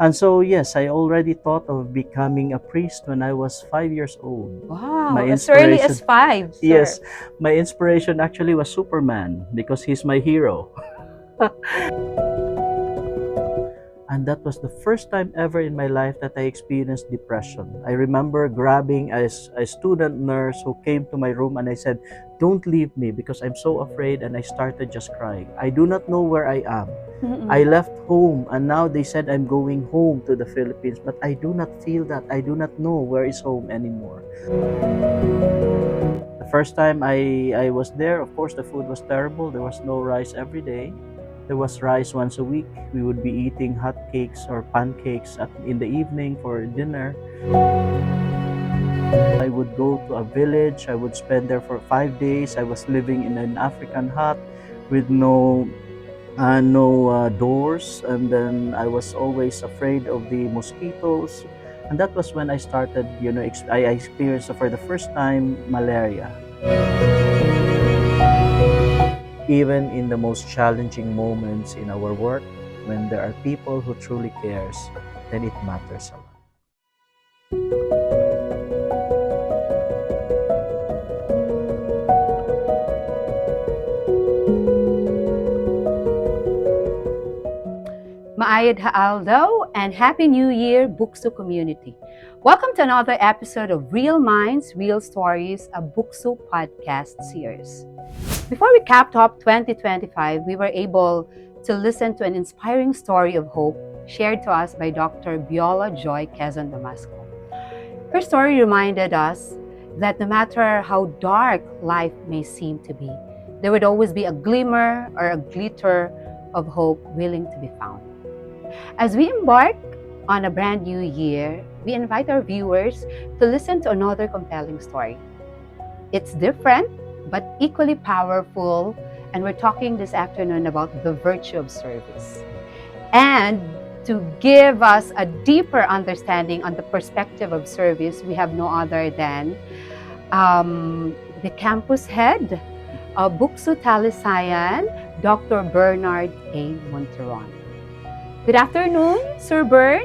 And so, yes, I already thought of becoming a priest when I was 5 years old. My Wow, as early inspiration, as 5, sir. yes, my inspiration actually was Superman because he's my hero. And that was the first time ever in my life that I experienced depression. I remember grabbing a student nurse who came to my room and I said, "Don't leave me because I'm so afraid." And I started just crying. I do not know where I am. I Mm-mm. left home and now they said I'm going home to the Philippines, but I do not feel that. I do not know where is home anymore. The first time I was there, of course, the food was terrible. There was no rice every day. There was rice once a week. We would be eating hot cakes or pancakes in the evening for dinner. I would go to a village. I would spend there for 5 days. I was living in an African hut with no doors, and then I was always afraid of the mosquitoes. And that was when I started, I experienced for the first time malaria. Even in the most challenging moments in our work, when there are people who truly cares, then it matters a lot. Maayad Haaldaw and Happy New Year, BukSU community. Welcome to another episode of Real Minds, Real Stories, a BukSU podcast series. Before we capped off 2025, we were able to listen to an inspiring story of hope shared to us by Dr. Biola Joy Quezon Damasco. Her story reminded us that no matter how dark life may seem to be, there would always be a glimmer or a glitter of hope willing to be found. As we embark on a brand new year, we invite our viewers to listen to another compelling story. It's different, but equally powerful, and we're talking this afternoon about the virtue of service. And to give us a deeper understanding on the perspective of service, we have no other than the campus head of BukSU Talisayan, Dr. Bernard A. Monteron. Good afternoon, Sir Bern.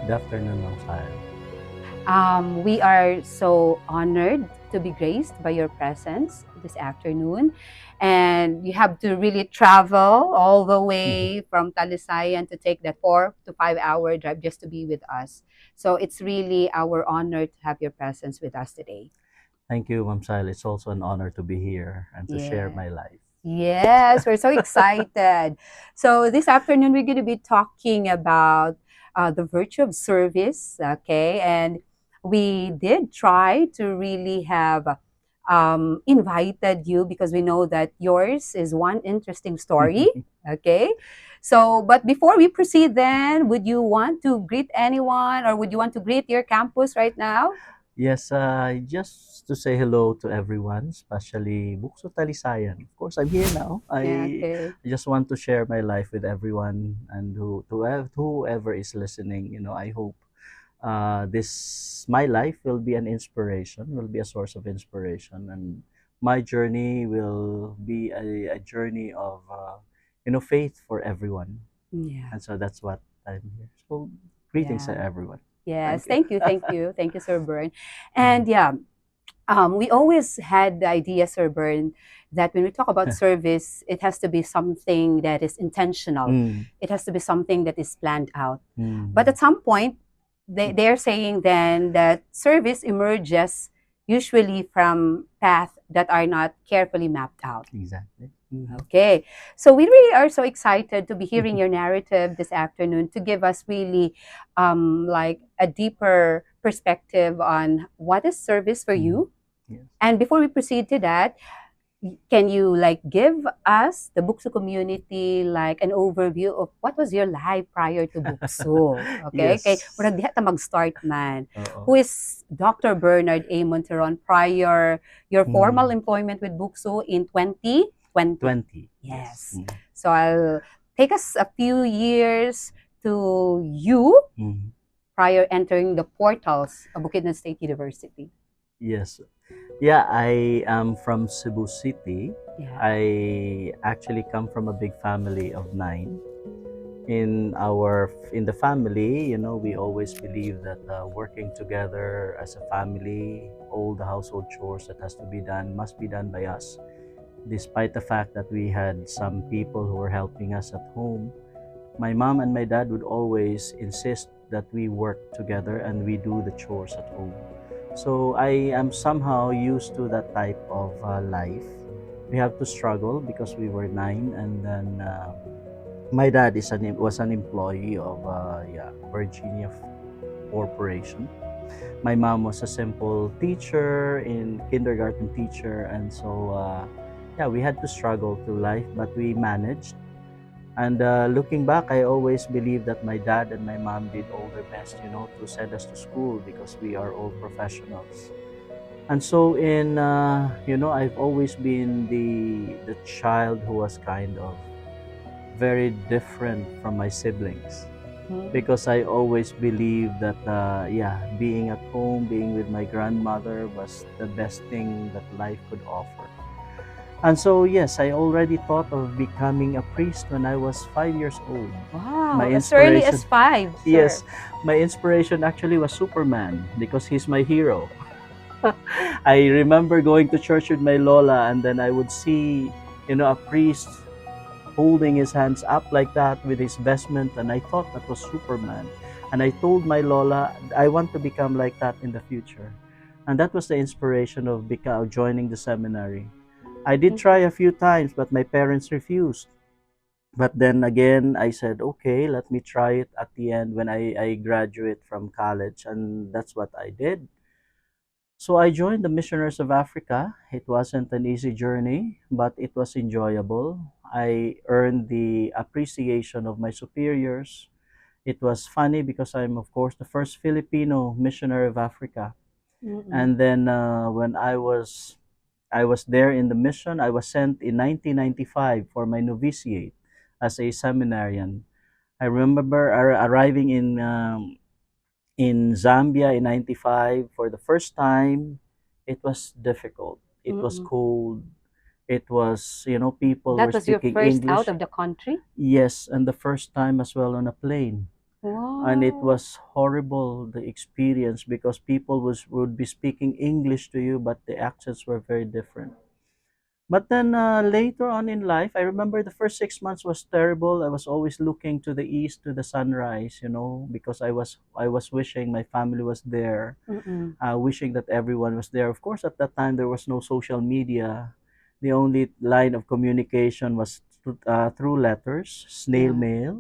Good afternoon, Ma'am Sal. We are so honored to be graced by your presence this afternoon. And you have to really travel all the way from Talisayan to take that 4 to 5 hour drive just to be with us. So it's really our honor to have your presence with us today. Thank you, Ma'am Sal. It's also an honor to be here and to share Yeah. my life. Yes, we're so excited. So this afternoon we're going to be talking about the virtue of service, okay? And we did try to really have invited you because we know that yours is one interesting story, okay? So, but before we proceed, then, would you want to greet anyone or would you want to greet your campus right now? Yes, just to say hello to everyone, especially BukSU Talisayan. Of course, I'm here now. Yeah, I okay. just want to share my life with everyone and whoever is listening. I hope this my life will be an inspiration, will be a source of inspiration, and my journey will be a journey of faith for everyone. Yeah. And so that's what I'm here. So greetings to Yeah. everyone. Yes, Thank you. thank you, thank you, thank you, Sir Bern. And yeah, we always had the idea, Sir Bern, that when we talk about service, it has to be something that is intentional. Mm, It has to be something that is planned out. But mm. at some point, they're saying then that service emerges usually from paths that are not carefully mapped out. Exactly. Mhm. Okay, so we really are so excited to be hearing your narrative this afternoon to give us really like a deeper perspective on what is service for Mm. you. Yes. And before we proceed to that, can you like give us the BukSU community like an overview of what was your life prior to BukSU? Okay, okay. Yes. Murag diha ta mag-start man. Oo. Who is Dr. Bernard A. Monteron prior your formal Mm. employment with BukSU in 2020? 20. Yes. Yes. So I'll take us a few years to you Mm. prior entering the portals of Bukidnon State University. Yes. Yeah, I am from Cebu City. Yeah. I actually come from a big family of 9. in the family, we always believe that working together as a family, all the household chores that has to be done must be done by us, despite the fact that we had some people who were helping us at home. My mom and my dad would always insist that we work together and we do the chores at home. So I am somehow used to that type of life. We have to struggle because we were nine, and then my dad was an employee of Virginia Corporation. My mom was a simple teacher, in kindergarten teacher, and so we had to struggle through life, but we managed. And looking back, I always believe that my dad and my mom did all their best, to send us to school because we are all professionals. And so I've always been the child who was kind of very different from my siblings, Mhm. because I always believed that being at home, being with my grandmother was the best thing that life could offer. And so yes, I already thought of becoming a priest when I was 5 years old. My Wow, as early inspiration, as 5, sir. yes, my inspiration actually was Superman because he's my hero. I remember going to church with my Lola, and then I would see, a priest holding his hands up like that with his vestment, and I thought that was Superman. And I told my Lola, I want to become like that in the future. And that was the inspiration of joining the seminary. I did try Mhm. a few times, but my parents refused. But then again, I said, okay, let me try it at the end when I graduate from college. And that's what I did. So I joined the Missioners of Africa. It wasn't an easy journey, but it was enjoyable. I earned the appreciation of my superiors. It was funny because I'm, of course, the first Filipino missionary of Africa. Mm-mm. And then when I was there in the mission, I was sent in 1995 for my novitiate as a seminarian. I remember arriving in Zambia in 95 for the first time. It was difficult. It was Mm-mm. cold. It was, people were That was your speaking first out English. of the country? Yes, and the first time as well on a plane. And it Wow. was horrible, the experience, because people would be speaking English to you, but the accents were very different. But then later on in life, I remember the first 6 months was terrible. I was always looking to the east, to the sunrise, because I was wishing my family was there, Mm-mm. wishing that everyone was there. Of course, at that time there was no social media. The only line of communication was through letters, snail Yeah. mail,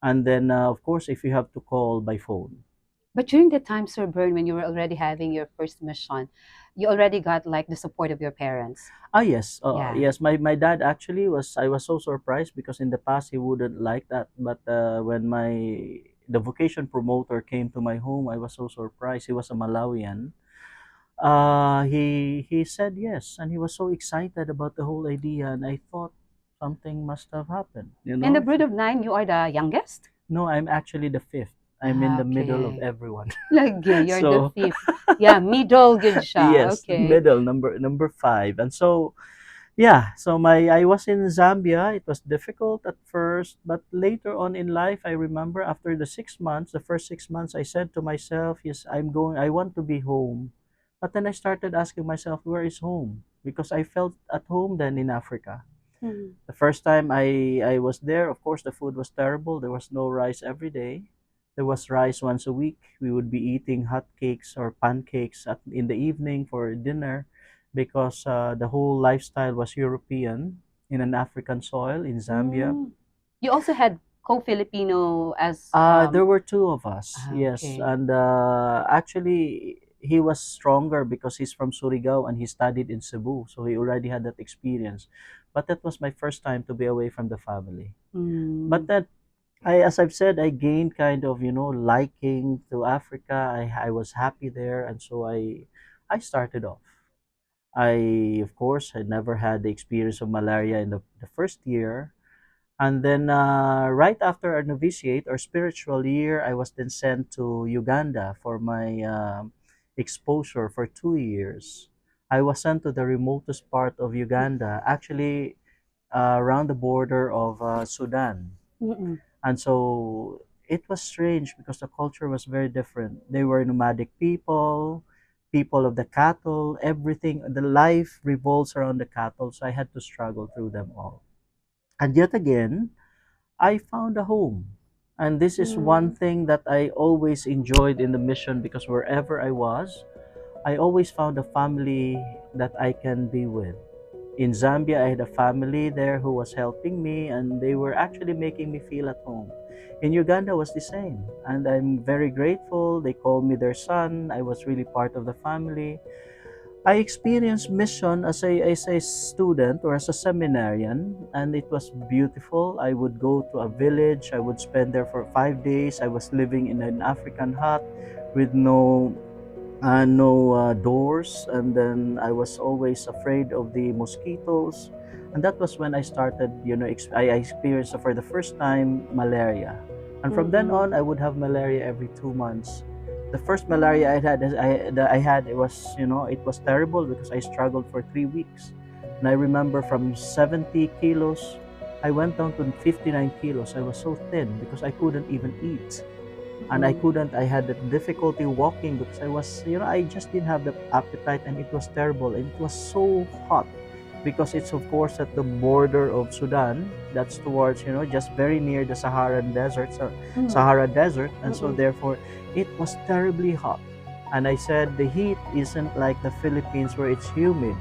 and then of course if you have to call by phone. But during the time, Sir Bern, when you were already having your first mission, you already got like the support of your parents. Yes, Yeah. yes. My dad actually was. I was so surprised because in the past he wouldn't like that. But when the vocation promoter came to my home, I was so surprised. He was a Malawian. He said yes, and he was so excited about the whole idea, and I thought something must have happened. In the brood of nine, you are the youngest? No, I'm actually the fifth. I'm in Ah, the middle of okay. everyone. Like, you're the So fifth. Yeah, middle good siya. yes, Okay. middle number five, and so yeah, so my I was in Zambia. It was difficult at first, but later on in life, I remember after the first 6 months, I said to myself, "Yes, I'm going. I want to be home." But then I started asking myself, "Where is home?" Because I felt at home then in Africa. Mm. The first time I was there, of course, the food was terrible. There was no rice every day. There was rice once a week. We would be eating hot cakes or pancakes in the evening for dinner, because the whole lifestyle was European in an African soil in Zambia. Mm. You also had co-Filipino as There were two of us, yes, okay. and actually he was stronger because he's from Surigao and he studied in Cebu, so he already had that experience. But that was my first time to be away from the family. But Mm. that as I've said, I gained kind of liking to Africa. I was happy there, and so I started off. I of course had never had the experience of malaria in the first year, and then right after our novitiate or spiritual year, I was then sent to Uganda for my exposure for 2 years. I was sent to the remotest part of Uganda, actually around the border of Sudan. Mm-mm. And so it was strange because the culture was very different. They were nomadic people, people of the cattle, everything, the life revolves around the cattle. So I had to struggle through them all. And yet again, I found a home. And this is one Mm. thing that I always enjoyed in the mission because wherever I was, I always found a family that I can be with. In Zambia, I had a family there who was helping me and they were actually making me feel at home. In Uganda was the same, and I'm very grateful. They called me their son. I was really part of the family. I experienced mission as a student or as a seminarian, and it was beautiful. I would go to a village. I would spend there for 5 days. I was living in an African hut with no doors, and then I was always afraid of the mosquitoes. And that was when I started, I experienced for the first time malaria. And from then on, Mm-mm. I would have malaria every 2 months. The first malaria I had, it was, it was terrible because I struggled for 3 weeks. And I remember from 70 kilos, I went down to 59 kilos. I was so thin because I couldn't even eat, and Mm. I had the difficulty walking because I was, I just didn't have the appetite, and it was terrible, and it was so hot because it's of course at the border of Sudan, that's towards, just very near the Mm. Sahara Desert, and so Mm-mm. therefore it was terribly hot. And I said the heat isn't like the Philippines where it's humid.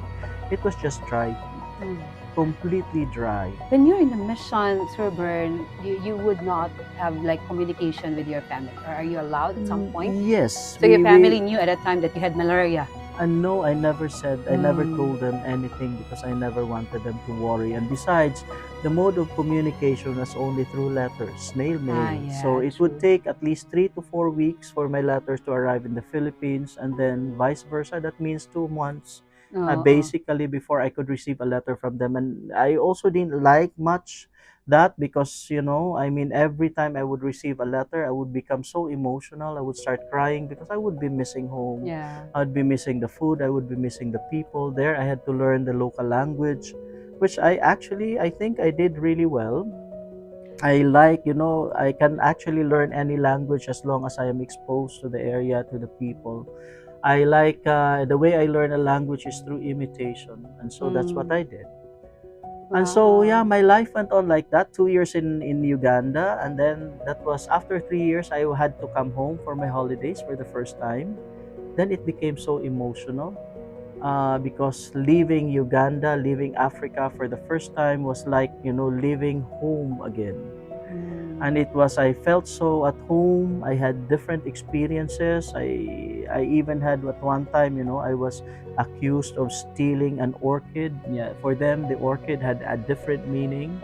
It was just dry heat, Mm. completely dry. When you're in the mission, Sir Bern, you would not have like communication with your family, or are you allowed at some point? Yes, So your we family knew at that time that you had malaria. And no, I never Mm. told them anything because I never wanted them to worry. And besides, the mode of communication was only through letters, snail Ah, mail. So yeah, it would true. take at least 3 to 4 weeks for my letters to arrive in the Philippines, and then vice versa. That means 2 months, Oo. basically, before I could receive a letter from them. And I also didn't like much that because, I mean, every time I would receive a letter, I would become so emotional. I would start crying because I would be missing home. Yeah. I'd be missing the food, I would be missing the people. There I had to learn the local language, which I think I did really well. I like, I can actually learn any language as long as I am exposed to the area, to the people. I like the way I learn a language is through imitation, and so that's what Mm. I did. And so yeah, Oo. my life went on like that. 2 years in Uganda, and then that was after 3 years. I had to come home for my holidays for the first time. Then it became so emotional because leaving Uganda, leaving Africa for the first time was like, leaving home again. Mm. And I felt so at home. I had different experiences. I even had at one time, I was accused of stealing an orchid. Yeah, for them, the orchid had a different meaning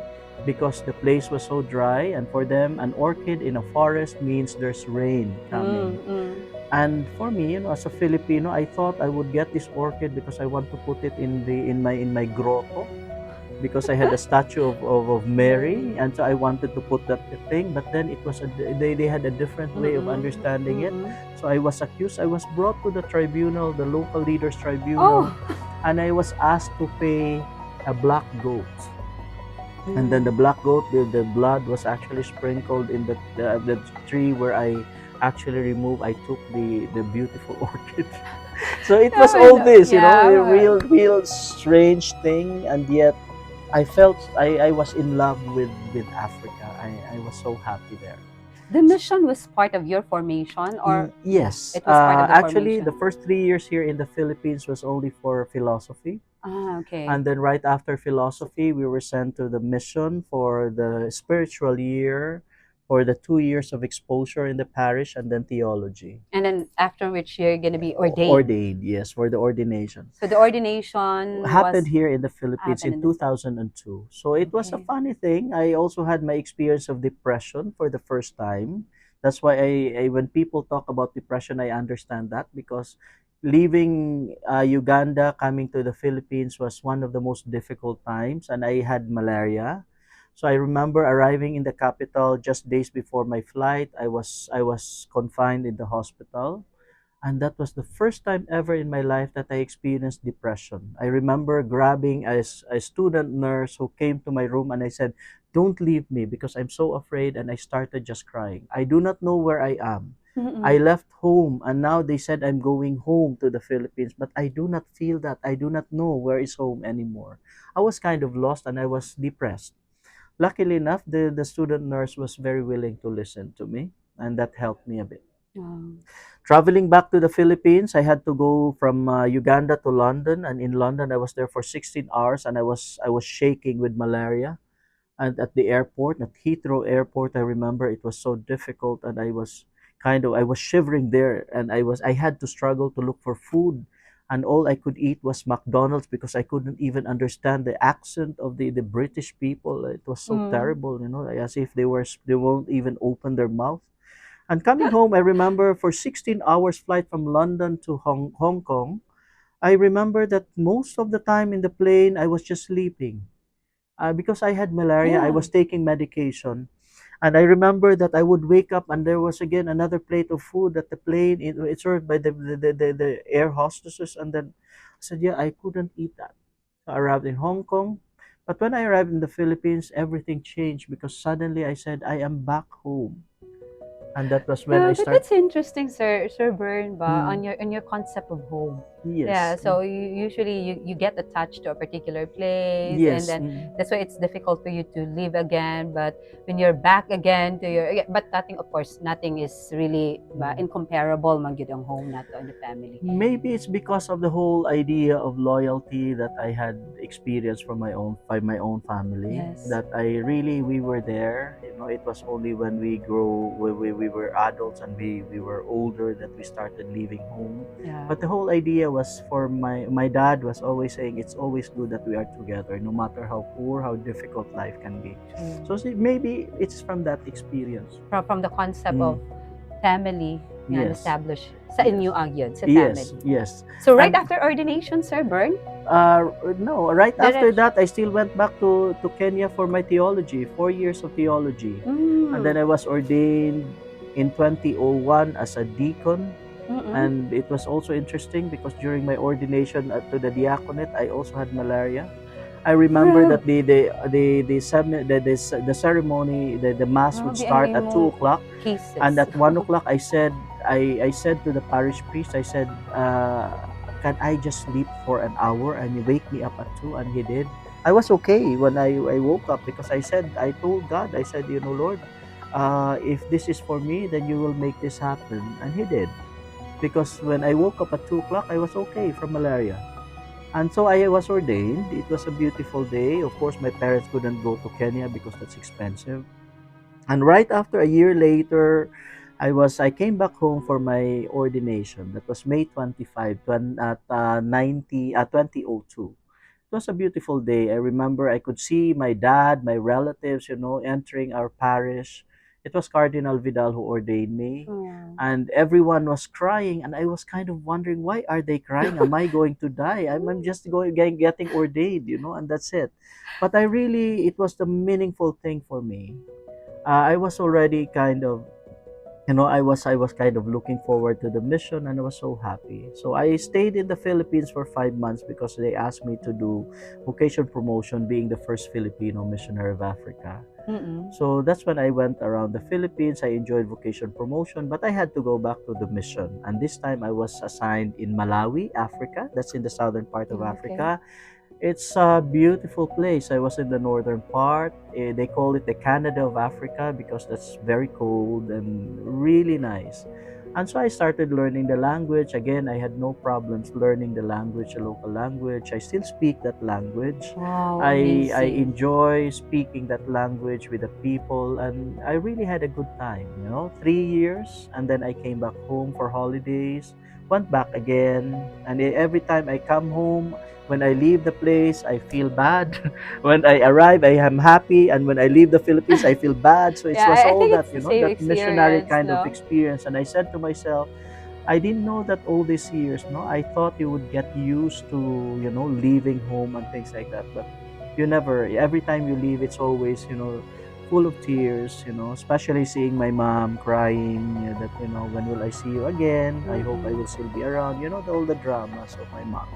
because the place was so dry. And for them, an orchid in a forest means there's rain coming. Mm. Mm. And for me, as a Filipino, I thought I would get this orchid because I want to put it in my grotto because I had a statue of Mary, Mary. and so I wanted to put that thing. But then they had a different way of Mm-mm. understanding it. Mm-mm. So I was accused. I was brought to the tribunal, the local leaders tribunal, Oh. and I was asked to pay a black goat. And then the Mm. black goat, the blood was actually sprinkled in the tree where I actually removed. I took the beautiful orchid. So it was Oh, I all know. this, a Yeah. real strange thing, and yet I felt I was in love with Africa. I was so happy there. The mission was part of your formation, or yeah, Yes, it was part of the actually, the formation. first 3 years here in the Philippines was only for philosophy. Ah, okay. And then right after philosophy, we were sent to the mission for the spiritual year, for the 2 years of exposure in the parish, and then theology. And then after which you're gonna be ordained. Ordained, yes, for the ordination. So the ordination Happened was here in the Philippines happened in in this. 2002. So it was a Okay. funny thing. I also had my experience of depression for the first time. That's why when people talk about depression, I understand that because leaving Uganda, coming to the Philippines was one of the most difficult times, and I had malaria. So I remember arriving in the capital just days before my flight. I was confined in the hospital, and that was the first time ever in my life that I experienced depression. I remember grabbing a student nurse who came to my room, and I said, don't leave me because I'm so afraid. And I started just crying. I do not know where I am. I Mm-mm. left home and now they said I'm going home to the Philippines, but I do not feel that. I do not know where is home anymore. I was kind of lost and I was depressed. Luckily enough, the student nurse was very willing to listen to me, and that helped me a bit. Oh. Traveling back to the Philippines, I had to go from Uganda to London, and in London I was there for 16 hours, and I was shaking with malaria. And at the airport, at Heathrow Airport, I remember it was so difficult, and I was shivering there, and I had to struggle to look for food, and all I could eat was McDonald's because I couldn't even understand the accent of the British people. It was so Mm. terrible, as if they won't even open their mouth. And coming home, I remember for 16 hours flight from London to Hong Kong, I remember that most of the time in the plane, I was just sleeping. Because I had malaria, I Yeah. was taking medication. And I remember that I would wake up and there was again another plate of food at the plane. It's served by the air hostesses. And then I said, yeah, I couldn't eat that. So I arrived in Hong Kong. But when I arrived in the Philippines, everything changed because suddenly I said, I am back home. And that was when Yeah, I but started. that's interesting, Sir Bern, ba, Mm, on your concept of home. Yeah, yes. so usually you get attached to a particular place, and Yes. then that's why it's difficult for you to live again. But when you're back again to your, yeah, but nothing, of course, nothing is really Mm. incomparable man gyud ang home nato and the family. Maybe it's because of the whole idea of loyalty that I had experienced from my own family. Yes. That we were there. It was only when we were adults and we were older that we started leaving home. Yeah. But the whole idea was for my dad was always saying it's always good that we are together, no matter how poor, how difficult life can be. True. So see, maybe it's from that experience. From the concept Mm, of family yan yes, established sa inyo yes, agyod sa family. yes, yes. So right And after ordination, Sir Bern, no, right after diretso. that, I still went back to Kenya for my theology, 4 years of theology. And then Mm. I was ordained in 2001 as a deacon. Mm-mm. And it was also interesting because during my ordination to the diaconate, I also had malaria. I remember Grabe. that the ceremony, the mass would Grabe ang start at 2 o'clock. cases. And at 1 o'clock, I said to the parish priest, I said, can I just sleep for an hour and you wake me up at 2? And he did. I was okay when I woke up because I told God, I said, Lord, if this is for me, then you will make this happen. And he did. Because when I woke up at 2 o'clock, I was okay from malaria. And so I was ordained. It was a beautiful day. Of course, my parents couldn't go to Kenya because that's expensive. And right after a year later, I came back home for my ordination. That was May 25, 2002. It was a beautiful day. I remember I could see my dad, my relatives, entering our parish. It was Cardinal Vidal who ordained me. Oh. And everyone was crying, and I was kind of wondering, why are they crying? Am I going to die? I'm just getting ordained, and that's it. But it was the meaningful thing for me. I was already kind of I was kind of looking forward to the mission, and I was so happy. So I stayed in the Philippines for 5 months because they asked me to do vocation promotion, being the first Filipino missionary of Africa. Mm-mm. So that's when I went around the Philippines. I enjoyed vocation promotion, but I had to go back to the mission. And this time I was assigned in Malawi, Africa. That's in the southern part of Okay. Africa. It's a beautiful place. I was in the northern part. They call it the Canada of Africa because that's very cold and really nice. And so I started learning the language. Again, I had no problems learning the language, the local language. I still speak that language. Wow, I amazing. enjoy speaking that language with the people, and I really had a good time. 3 years, and then I came back home for holidays. Went back again, and every time I come home, when I leave the place, I feel bad. When I arrive, I am happy, and when I leave the Philippines, I feel bad. So it Yeah, was I all think that, it's the same that missionary experience, kind of no? experience. And I said to myself, I didn't know that all these years, no. I thought you would get used to, leaving home and things like that. But you never. Every time you leave, it's always, full of tears. Especially seeing my mom crying. That when will I see you again? I hope I Mm-mm. will still be around. All the dramas of my mom.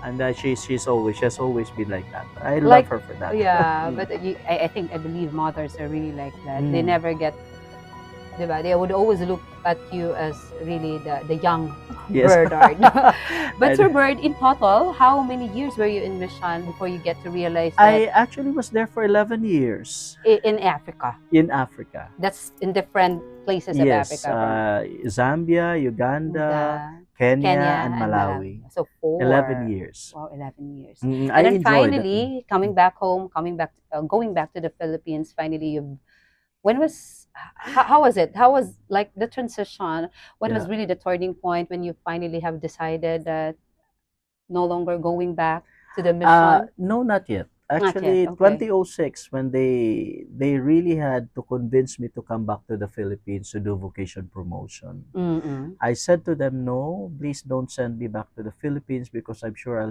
And she has always been like that. I love Like, her for that. yeah, Mm. but I think, I believe mothers are really like that. They Mm. never get, diba? They would always look at you as really the young Yes. bird art. But Sir And Bird, in total, how many years were you in mission before you get to realize that I actually was there for 11 years in Africa? in Africa. That's in different places of Yes, Africa, from Zambia, Uganda, the Kenya, Kenya and and Malawi. Malawi. So 11 four. years. Wow, 11 years. I And then enjoyed that. finally, coming back home, going back to the Philippines, finally you when was how was it? How was like the transition? What was Yeah. really the turning point when you finally have decided that no longer going back to the mission? No, not yet. Not yet. Actually, Okay. 2006, when they really had to convince me to come back to the Philippines to do vocation promotion. Mm-mm. I said to them, no, please don't send me back to the Philippines because I'm sure I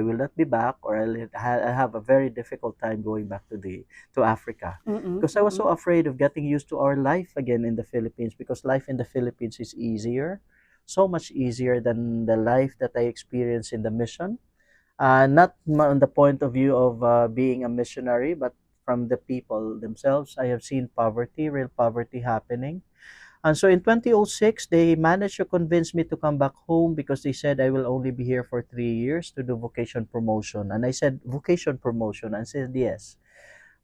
will not be back, or I have a very difficult time going back to Africa, Mm-mm. because I was Mm-mm. so afraid of getting used to our life again in the Philippines, because life in the Philippines is easier, so much easier than the life that I experienced in the mission. Not on the point of view of being a missionary, but from the people themselves. I have seen poverty, real poverty happening. And so in 2006, they managed to convince me to come back home because they said I will only be here for 3 years to do vocation promotion. And I said, vocation promotion? I said, yes.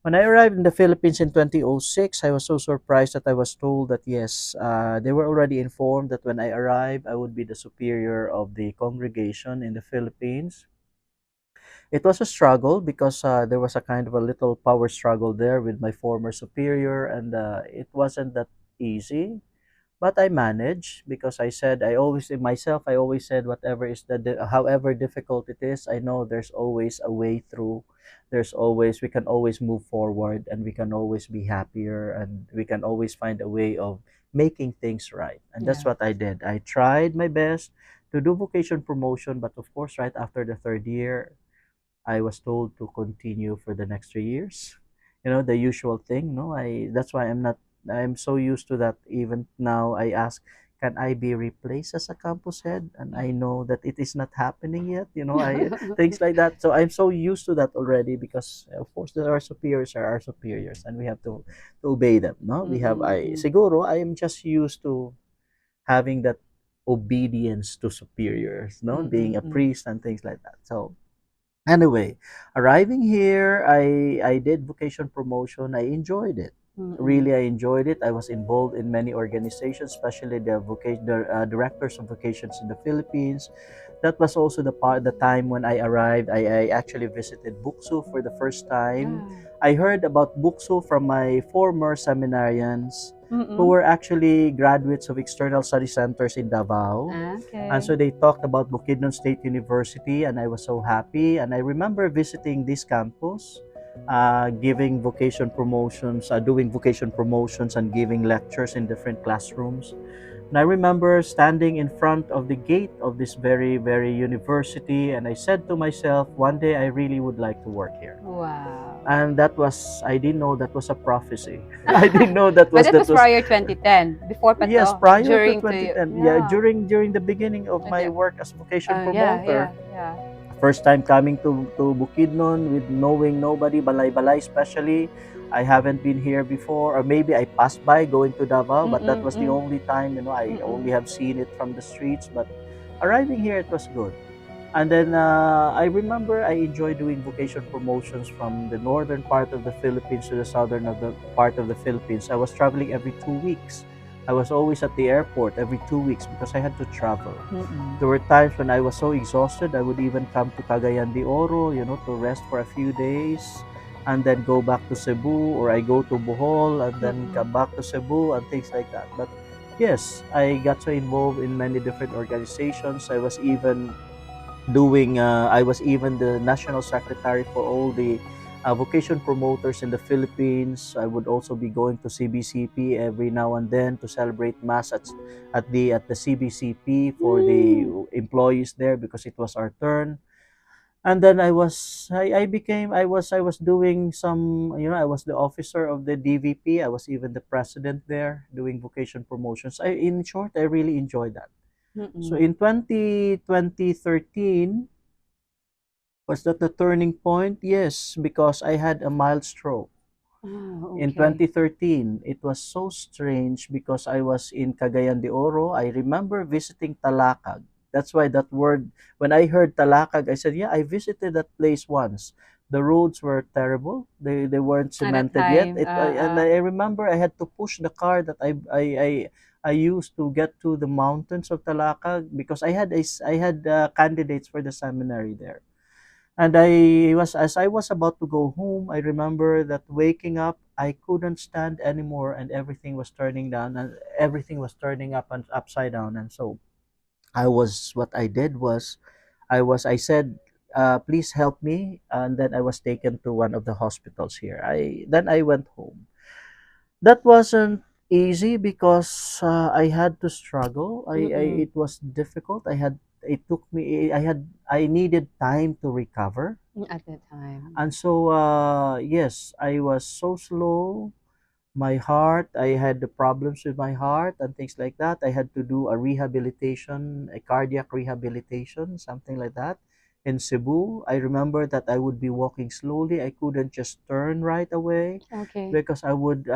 When I arrived in the Philippines in 2006, I was so surprised that I was told that yes, they were already informed that when I arrived, I would be the superior of the congregation in the Philippines. It was a struggle because there was a kind of a little power struggle there with my former superior, and it wasn't that easy. But I managed because I said I always in myself I always said whatever is however difficult it is, I know there's always a way through. We can always move forward, and we can always be happier, and we can always find a way of making things right. And that's Yeah. what I did. I tried my best to do vocation promotion, but of course right after the third year I was told to continue for the next 3 years. The usual thing. No, that's why I'm so used to that. Even now, I ask, can I be replaced as a campus head? And I know that it is not happening yet. I things like that. So I'm so used to that already because, of course, our superiors are our superiors, and we have to obey them. No, we have. Mm-mm. Mm-mm. Siguro, I am just used to having that obedience to superiors. No, being a Mm-mm. priest and things like that. So anyway, arriving here, I did vocation promotion. I enjoyed it. Mm-mm. Really, I enjoyed it. I was involved in many organizations, especially the directors of vocations in the Philippines. That was also the time when I arrived. I actually visited BukSU for the first time. Ah. I heard about BukSU from my former seminarians who Mm-mm. were actually graduates of external study centers in Davao. And Okay. so they talked about Bukidnon State University, and I was so happy. And I remember visiting this campus, giving vocation promotions, doing vocation promotions, and giving lectures in different classrooms. And I remember standing in front of the gate of this very, very university, and I said to myself, one day I really would like to work here. Wow. And I didn't know that was a prophecy. I didn't know that But was that that was was prior 2010. Before pa Yes, to? prior to During to 2010. Yeah, yeah. during the beginning of my Okay. work as vocation Yeah, promoter. yeah, yeah. First time coming to Bukidnon with knowing nobody, Balay-Balay especially. I haven't been here before, or maybe I passed by going to Davao, but that Mm-mm. was the Mm. only time, I only Mm-mm. have seen it from the streets. But arriving here, it was good. And then I remember I enjoy doing vocation promotions from the northern part of the Philippines to the southern of the part of the Philippines. I was traveling every 2 weeks. I was always at the airport every 2 weeks because I had to travel. Mm-mm. There were times when I was so exhausted, I would even come to Cagayan de Oro, to rest for a few days and then go back to Cebu, or I go to Bohol and then Mm-mm. come back to Cebu and things like that. But yes, I got so involved in many different organizations. I was even the national secretary for all the vocation promoters in the Philippines. I would also be going to CBCP every now and then to celebrate mass at the CBCP for the Mm. employees there because it was our turn. And then I was doing some, I was the officer of the DVP. I was even the president there doing vocation promotions. In short, I really enjoyed that. So Mm-mm. in 2013, Was that the turning point? Yes, because I had a mild stroke. Oh, In okay. 2013, it was so strange because I was in Cagayan de Oro. I remember visiting Talakag. That's why that word, when I heard Talakag, I said, yeah, I visited that place once. The roads were terrible. They weren't At that cemented yet. time, And I remember I had to push the car that I used to get to the mountains of Talakag because I had candidates for the seminary there. And as I was about to go home, I remember that waking up, I couldn't stand anymore, and everything was turning down, and everything was turning up and upside down. And so what I did was, I said, please help me. And then I was taken to one of the hospitals here. Then I went home. That wasn't easy because I had to struggle. mm-mm. It was difficult. It took me, I needed time to recover. At that time. And so, yes, I was so slow. My heart, I had the problems with my heart and things like that. I had to do a rehabilitation, a cardiac rehabilitation, something like that in Cebu. I remember that I would be walking slowly. I couldn't just turn right away Okay. because I would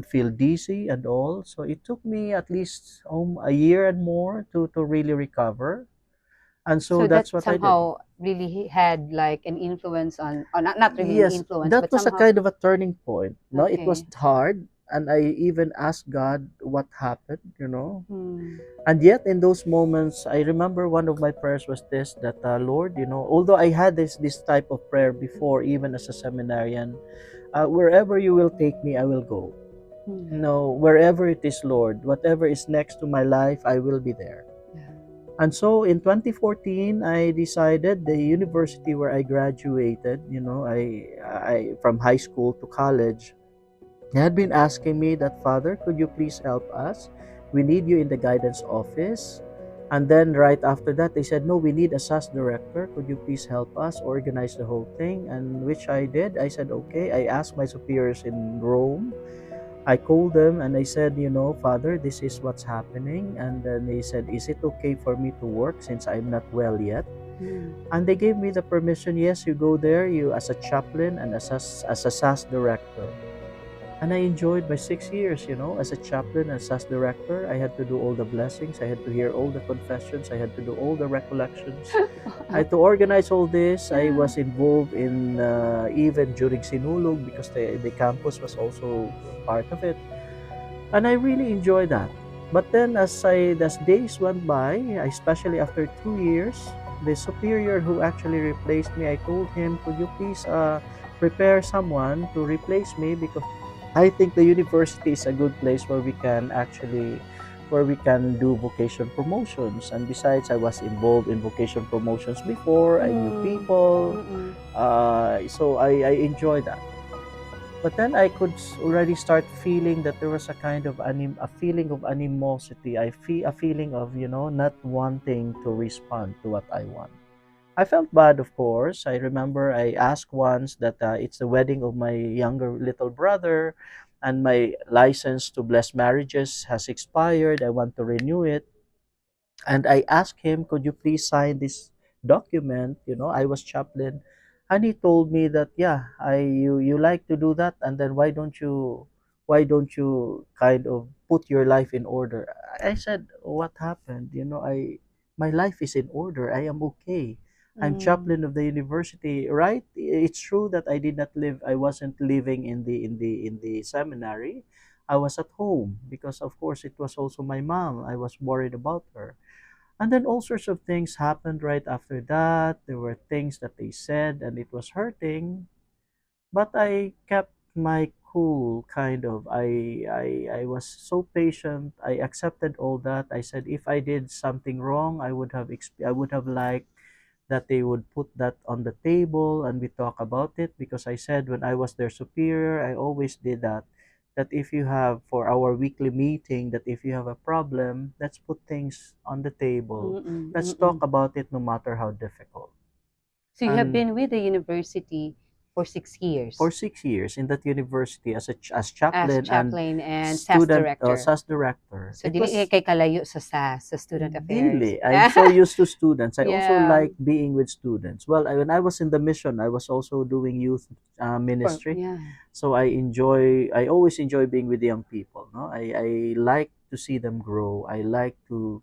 feel dizzy and all. So it took me at least a year and more to really recover. And so So that that's what I did. somehow really had like an influence on, or not really an Yes, influence, that but was a somehow, kind of a turning point. No, it was okay. hard, and I even asked God what happened, Hmm. And yet, in those moments, I remember one of my prayers was this: that Lord, although I had this type of prayer before, even as a seminarian, wherever you will take me, I will go. Hmm. No, wherever it is, Lord, whatever is next to my life, I will be there. Yeah. And so in 2014, I decided the university where I graduated, I from high school to college, they had been asking me that, Father, could you please help us? We need you in the guidance office. And then right after that, they said, no, we need a SAS director. Could you please help us organize the whole thing? And which I did. I said, okay. I asked my superiors in Rome. I called them and I said, Father, this is what's happening. And then they said, is it okay for me to work since I'm not well yet? Hmm. And they gave me the permission. Yes, you go there, you as a chaplain and as a SAS director. And I enjoyed my 6 years, as a chaplain and SAS director. I had to do all the blessings. I had to hear all the confessions. I had to do all the recollections. I had to organize all this. I Yeah. was involved in even during Sinulog because the campus was also part of it. And I really enjoyed that. But then as days went by, especially after 2 years, the superior who actually replaced me, I told him, could you please prepare someone to replace me because I think the university is a good place where we can do vocation promotions. And besides, I was involved in vocation promotions before. I knew Hmm. people, Mm-mm. so I enjoy that. But then I could already start feeling that there was a kind of a feeling of animosity. I feel a feeling of not wanting to respond to what I want. I felt bad, of course. I remember I asked once that it's the wedding of my younger little brother, and my license to bless marriages has expired. I want to renew it. And I asked him, could you please sign this document? I was chaplain. And he told me that, yeah, you like to do that. And then why don't you kind of put your life in order? I said, what happened? My life is in order. I am okay. I'm Mm. chaplain of the university, right? It's true that I wasn't living in the seminary. I was at home because of course it was also my mom. I was worried about her. And then all sorts of things happened right after that. There were things that they said, and it was hurting. But I kept my cool, kind of. I was so patient. I accepted all that. I said if I did something wrong, I would have liked that they would put that on the table and we talk about it, because I said when I was their superior, I always did that. That if you have for our weekly meeting, that if you have a problem, let's put things on the table. Mm-mm. Let's talk Mm-mm. about it no matter how difficult. So you have And been with the university. for 6 years for 6 years in that university as as as chaplain and chaplain and SAS student director. SAS director. So, It dili was kay kalayo sa SAS, sa student affairs. Dili. I'm so used to students. I also Yeah. like being with students. Well, when I was in the mission, I was also doing youth ministry. Yeah. So I always enjoy being with young people. No, I like to see them grow. I like to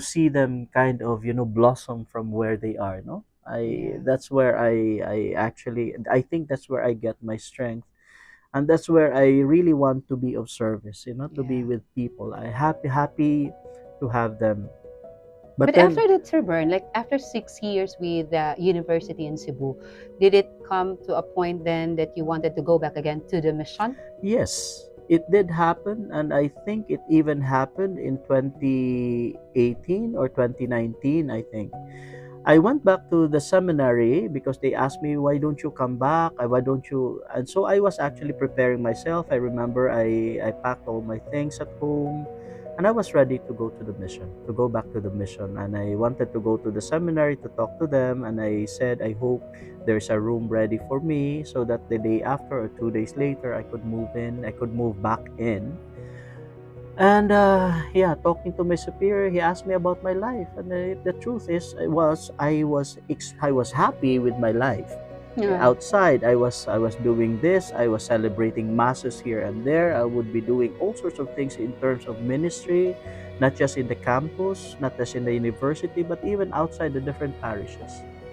see them kind of blossom from where they are. No, Yeah. that's where I actually I think that's where I get my strength, and that's where I really want to be of service, to be Yeah. with people. I happy to have them. But But then, after that, Sir Bern, like after 6 years with the university in Cebu, did it come to a point then that you wanted to go back again to the mission? yes, it did happen, and I think it even happened in 2018 or 2019, I think. I went back to the seminary because they asked me, why don't you come back? Why don't you? And so I was actually preparing myself. I remember I packed all my things at home, and I was ready to go to the mission, to go back to the mission. And I wanted to go to the seminary to talk to them. And I said, I hope there's a room ready for me so that the day after or 2 days later, I could move in, I could move back in. And yeah, talking to my superior, he asked me about my life, and the truth is, I was happy with my life. Yeah. Outside, I was doing this. I was celebrating masses here and there. I would be doing all sorts of things in terms of ministry, not just in the campus, not just in the university, but even outside the different parishes.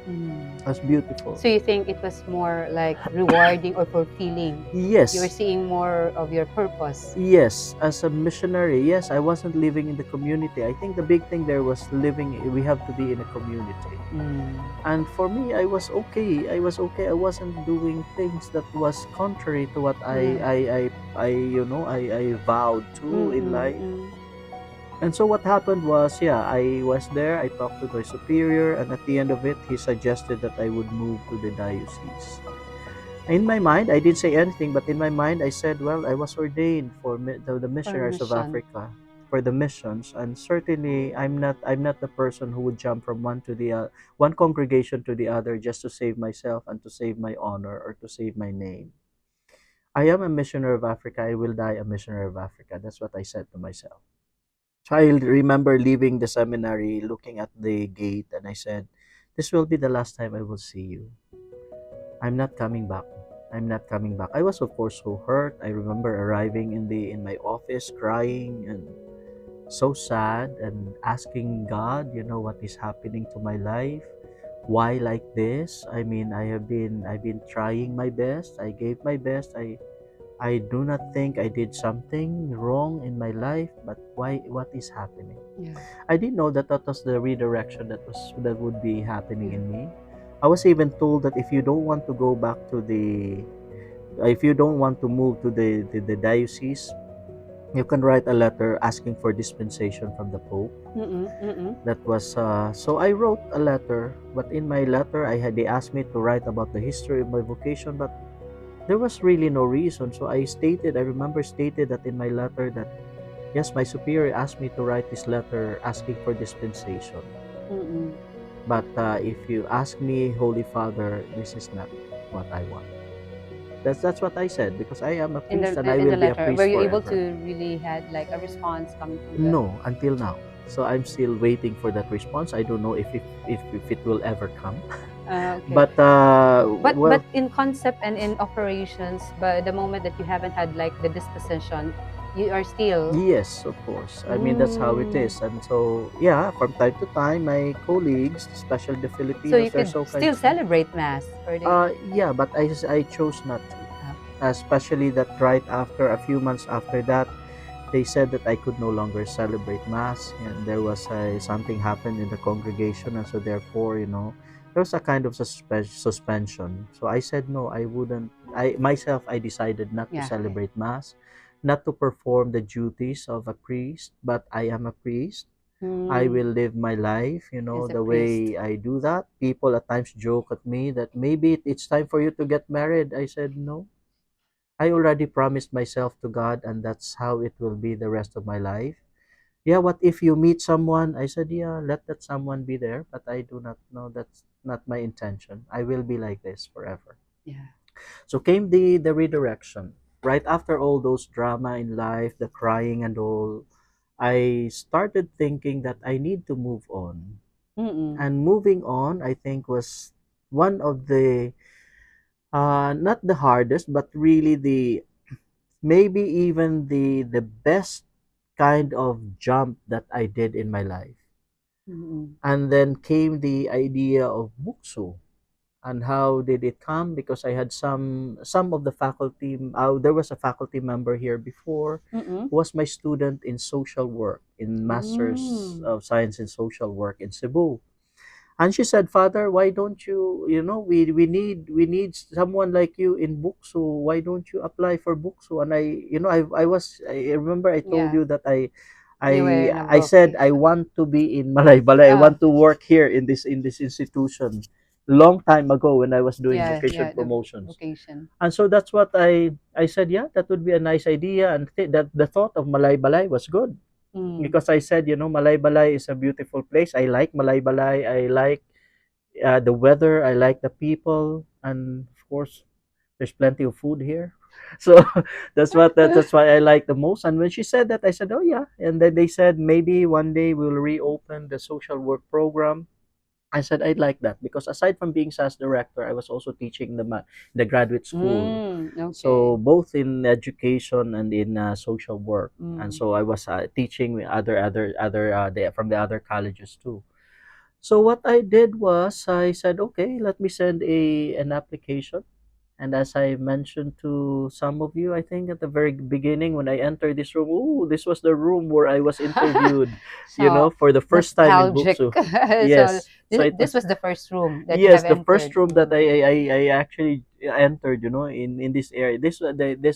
Mm. It was beautiful. So you think it was more like rewarding or fulfilling? You were Yes, seeing more of your purpose. yes, as a missionary, yes, I wasn't living in the community. I think the big thing there was we have to be in a community. Mm. And for me, I was okay. I was okay. I wasn't doing things that was contrary to what Yeah. I vowed to in life. Mm-mm-mm. And so what happened was, yeah, I was there. I talked to my superior, and at the end of it, he suggested that I would move to the diocese. In my mind, I didn't say anything, but in my mind, I said, well, I was ordained for the missionaries of Permission. Africa, for the missions, and certainly I'm not the person who would jump from one congregation to the other just to save myself and to save my honor or to save my name. I am a missionary of Africa. I will die a missionary of Africa. That's what I said to myself. So I remember leaving the seminary, looking at the gate, and I said, this will be the last time I will see you. I'm not coming back. I'm not coming back. I was of course so hurt. I remember arriving in my office crying and so sad and asking God, what is happening to my life? Why like this? I mean, I've been trying my best. I gave my best. I do not think I did something wrong in my life, but why what is happening? Yeah. I didn't know that was the redirection that would be happening Yeah. in me. I was even told that if you don't want to go back to if you don't want to move to the diocese, you can write a letter asking for dispensation from the Pope. Mm-mm. Mm-mm. That was so I wrote a letter, but in my letter they asked me to write about the history of my vocation, but there was really no reason. So I remember stated that in my letter that yes, my superior asked me to write this letter asking for dispensation. Mm-mm. But if you ask me, Holy Father, this is not what I want. That's what I said because I am a priest and I In will the be a letter, were priest you able forever. to really had like a response coming from the? No, until now. So I'm still waiting for that response. I don't know if it will ever come. Okay. But But well, in concept and in operations, but the moment that you haven't had like the disposition, you are still. yes, of course. I mean that's how it Mm. is. And so yeah, from time to time, my colleagues, especially the So you Filipinos, they're could so kind still to me. celebrate mass, or they? Yeah, but I chose not to. Okay. Especially that right after a few months after that, they said that I could no longer celebrate mass, and there was something happened in the congregation, and so therefore, there was a kind of suspension. So I said no, I wouldn't. I decided not to Yeah. Okay. celebrate mass, not to perform the duties of a priest, but I am a priest. I Mm. will live my life, As a the priest. way I do that. People at times joke at me that maybe it's time for you to get married. I said no. I already promised myself to God, and that's how it will be the rest of my life. Yeah, what if you meet someone? I said, yeah, let that someone be there, but I do not know, that's not my intention. I will be like this forever. Yeah. So came the redirection. Right after all those drama in life, the crying and all, I started thinking that I need to move on. Mm-mm. And moving on, I think, was one of the not the hardest, but really the maybe even the best kind of jump that I did in my life. Mm-mm. And then came the idea of BukSU. And how did it come? Because I had some of the faculty. There was a faculty member here before, Mm-mm. who was my student in social work, in Masters Mm. of Science in Social Work in Cebu. And she said, Father, why don't you, we need someone like you in BukSU. Why don't you apply for BukSU? And I remember I told Yeah, you that you were I in a I said I vocation. want to be in Malaybalay. I Ah, want to work here in this institution. Long time ago when I was doing yeah, vocation yeah, the promotions. vocation. And so that's what I said, yeah, that would be a nice idea. And that the thought of Malaybalay was good Mm. because I said, Malaybalay is a beautiful place. I like Malaybalay. I like the weather. I like the people, and of course, there's plenty of food here. So that's why I like the most. And when she said that, I said, oh yeah. And then they said maybe one day we'll reopen the social work program. I said I'd like that because aside from being SAS director, I was also teaching the graduate school. Mm, So okay. both in education and in social work, and Mm. so I was teaching with from the other colleges too. So what I did was I said, okay, let me send an application. And as I mentioned to some of you, I think at the very beginning when I entered this room, oh, this was the room where I was interviewed, So for the first time in nostalgic. BukSu. So Yes. So it this was was the first room that you yes, have the first entered. room that Mm. I actually entered, in this area. This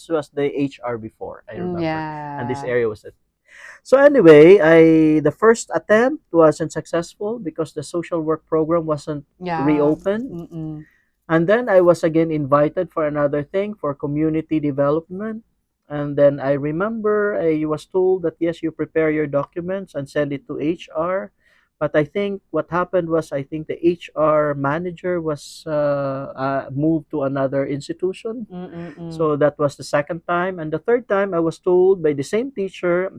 was the HR before, I Mm, remember. And this yeah. area was it. So anyway, I the first attempt wasn't successful because the social work program wasn't Yeah. reopened. Mm-mm. And then I was again invited for another thing for community development. And then I remember I was told that yes, you prepare your documents and send it to HR. But I think what happened was I think the HR manager was moved to another institution. Mm-mm. So that was the second time. And the third time I was told by the same teacher,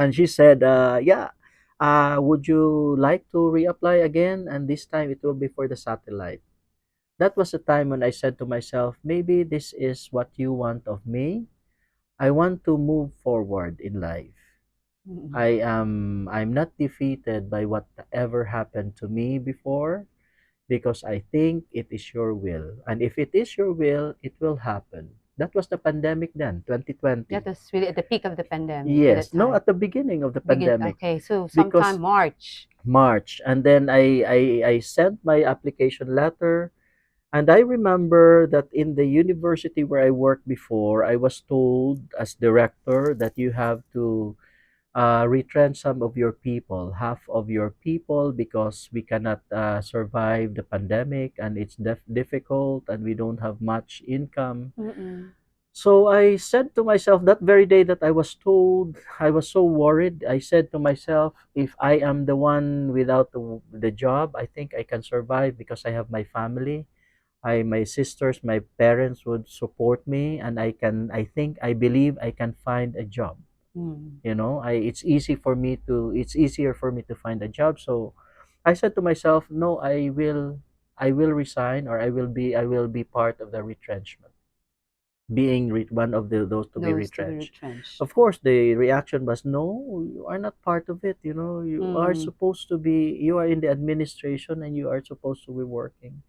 and she said, yeah, would you like to reapply again? And this time it will be for the satellite. That was the time when I said to myself, maybe this is what you want of me. I want to move forward in life. Mm-mm. I'm not defeated by whatever happened to me before because I think it is your will. And if it is your will, it will happen. That was the pandemic then, 2020. That was really at the peak of the pandemic at that Yes, no, time. at the beginning of the Begin. pandemic Okay, so sometime because March. March, and then I sent my application letter. And I remember that in the university where I worked before, I was told as director that you have to retrench some of your people, half of your people, because we cannot survive the pandemic and it's difficult and we don't have much income. Mm-mm. So I said to myself that very day that I was told, I was so worried. I said to myself, if I am the one without the job, I think I can survive because I have my family. My sisters, my parents would support me, and I believe I can find a job. Mm. It's easier for me to find a job. So I said to myself, no, I will resign, or I will be part of the retrenchment, being one of those to be Those to be retrenched. retrenched. Of course, the reaction was, no, you are not part of it. Mm. You are in the administration and you are supposed to be working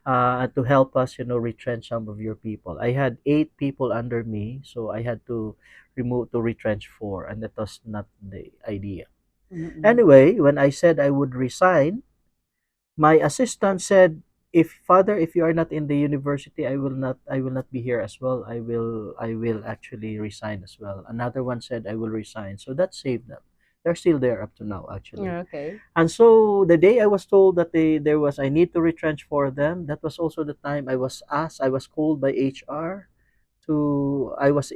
to help us, retrench some of your people. I had 8 people under me, so I had to retrench 4, and that was not the idea. Mm-mm. Anyway, when I said I would resign, my assistant said, if father, if you are not in the university, I will not be here as well. I will actually resign as well. Another one said I will resign. So that saved them. They're still there up to now, actually. Yeah, okay. And so the day I was told that I need to retrench for them, that was also the time I was called by HR to I was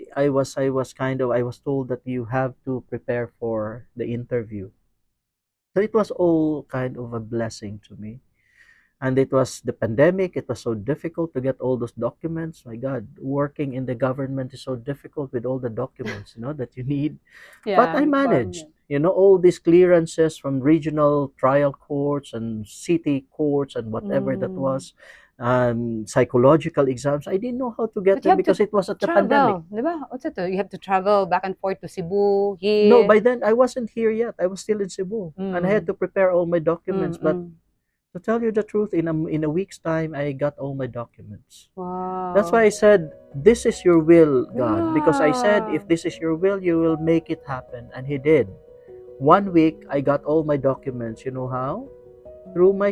told that you have to prepare for the interview. So it was all kind of a blessing to me. And it was the pandemic. It was so difficult to get all those documents. My God, working in the government is so difficult with all the documents, that you need. But Yeah, I managed, requirement. all these clearances from regional trial courts and city courts and whatever that Mm. was, psychological exams. I didn't know how to get But you them have to because it was at the pandemic. travel, di ba? What's it? You have to travel back and forth to Cebu, No, here. by then I wasn't here yet. I was still in Cebu, and I had Mm. to prepare all my documents. But Mm-mm. to tell you the truth, in a week's time, I got all my documents. That's why Wow. I said, "This is your will, God," because I said, Yeah. "If this is your will, you will make it happen," and He did. 1 week, I got all my documents. You know how? Through my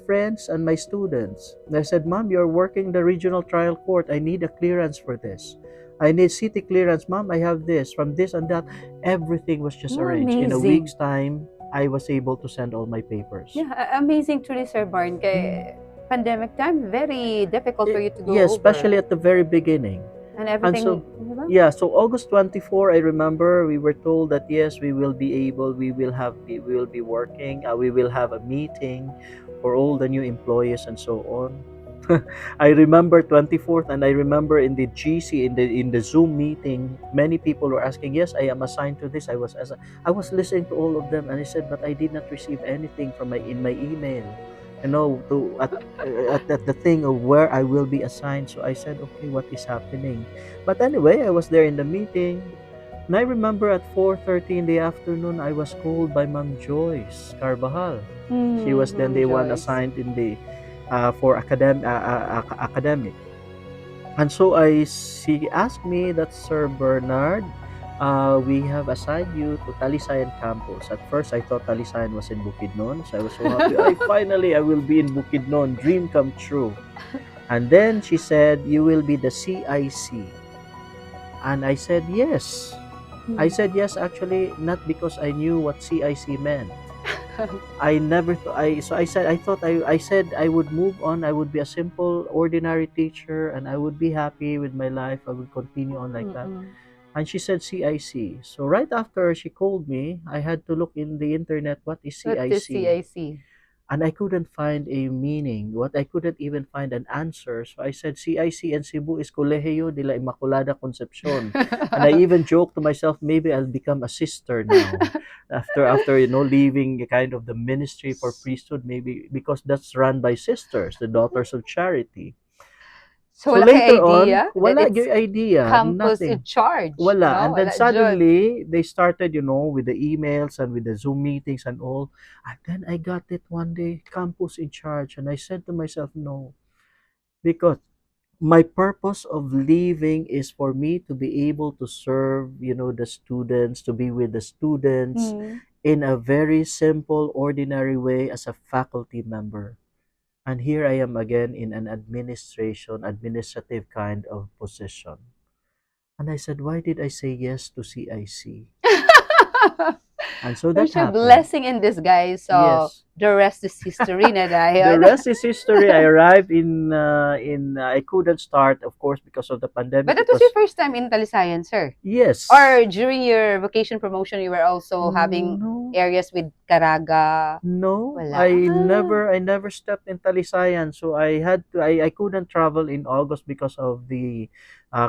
friends and my students. And I said, "Mom, you're working the regional trial court. I need a clearance for this. I need city clearance. Mom, I have this from this and that." Everything was just Oh, arranged. In a amazing. week's time, I was able to send all my papers. Yeah, amazing truly, Sir Barn. Kay pandemic time, very difficult for you to go Yes, over. especially at the very beginning. And And everything, so, di ba? yeah, so August 24, I remember we were told that yes, we will be able, we will be working, we will have a meeting for all the new employees and so on. I remember 24th, and I remember in the GC, in the Zoom meeting, many people were asking, "Yes, I am assigned to this." I was listening to all of them, and I said, "But I did not receive anything from my in my email." To at the thing of where I will be assigned. So I said, "Okay, what is happening?" But anyway, I was there in the meeting, and I remember at 4:30 in the afternoon, I was called by Ma'am Joyce Carbajal. She was then Ma'am the one Joyce. assigned in the for academic. And so she asked me that, "Sir Bernard, we have assigned you to Talisayan campus." At first, I thought Talisayan was in Bukidnon, so I was so happy. I will be in Bukidnon, dream come true. And then she said, "You will be the CIC." And I said, "Yes." I Mm. said yes, actually, not because I knew what CIC meant. I never th- I so I said I thought I said I would move on. I would be a simple ordinary teacher and I would be happy with my life. I would continue on like that. Mm-mm. And she said CIC. So right after she called me, I had to look in the internet, what is What is CIC? CIC? And I couldn't find a meaning. What I couldn't even find an answer. So I said CIC and Cebu is Colegio de la Inmaculada Concepcion. And I even joked to myself, maybe I'll become a sister now. After leaving kind of the ministry for priesthood, maybe because that's run by sisters, the Daughters of Charity. So So wala kay later on, idea that wala it's yung idea, campus in nothing. charge, Wala. no? And then Wala jud. suddenly, they started, with the emails and with the Zoom meetings and all. And then I got it one day, campus in charge. And I said to myself, no, because my purpose of leaving is for me to be able to serve, the students, to be with the students Mm. in a very simple, ordinary way as a faculty member. And here I am again in an administrative kind of position. And I said, why did I say yes to CIC? And so that There's a happened. blessing in disguise. So Yes. the rest is history na The dayon. rest is history. I arrived I couldn't start, of course, because of the But pandemic. that It was your was, first time in Talisayan, sir. yes. Or during your vacation promotion, you were also having No, areas with Caraga. no. Wala. I never stepped in Talisayan. So I couldn't travel in August because of the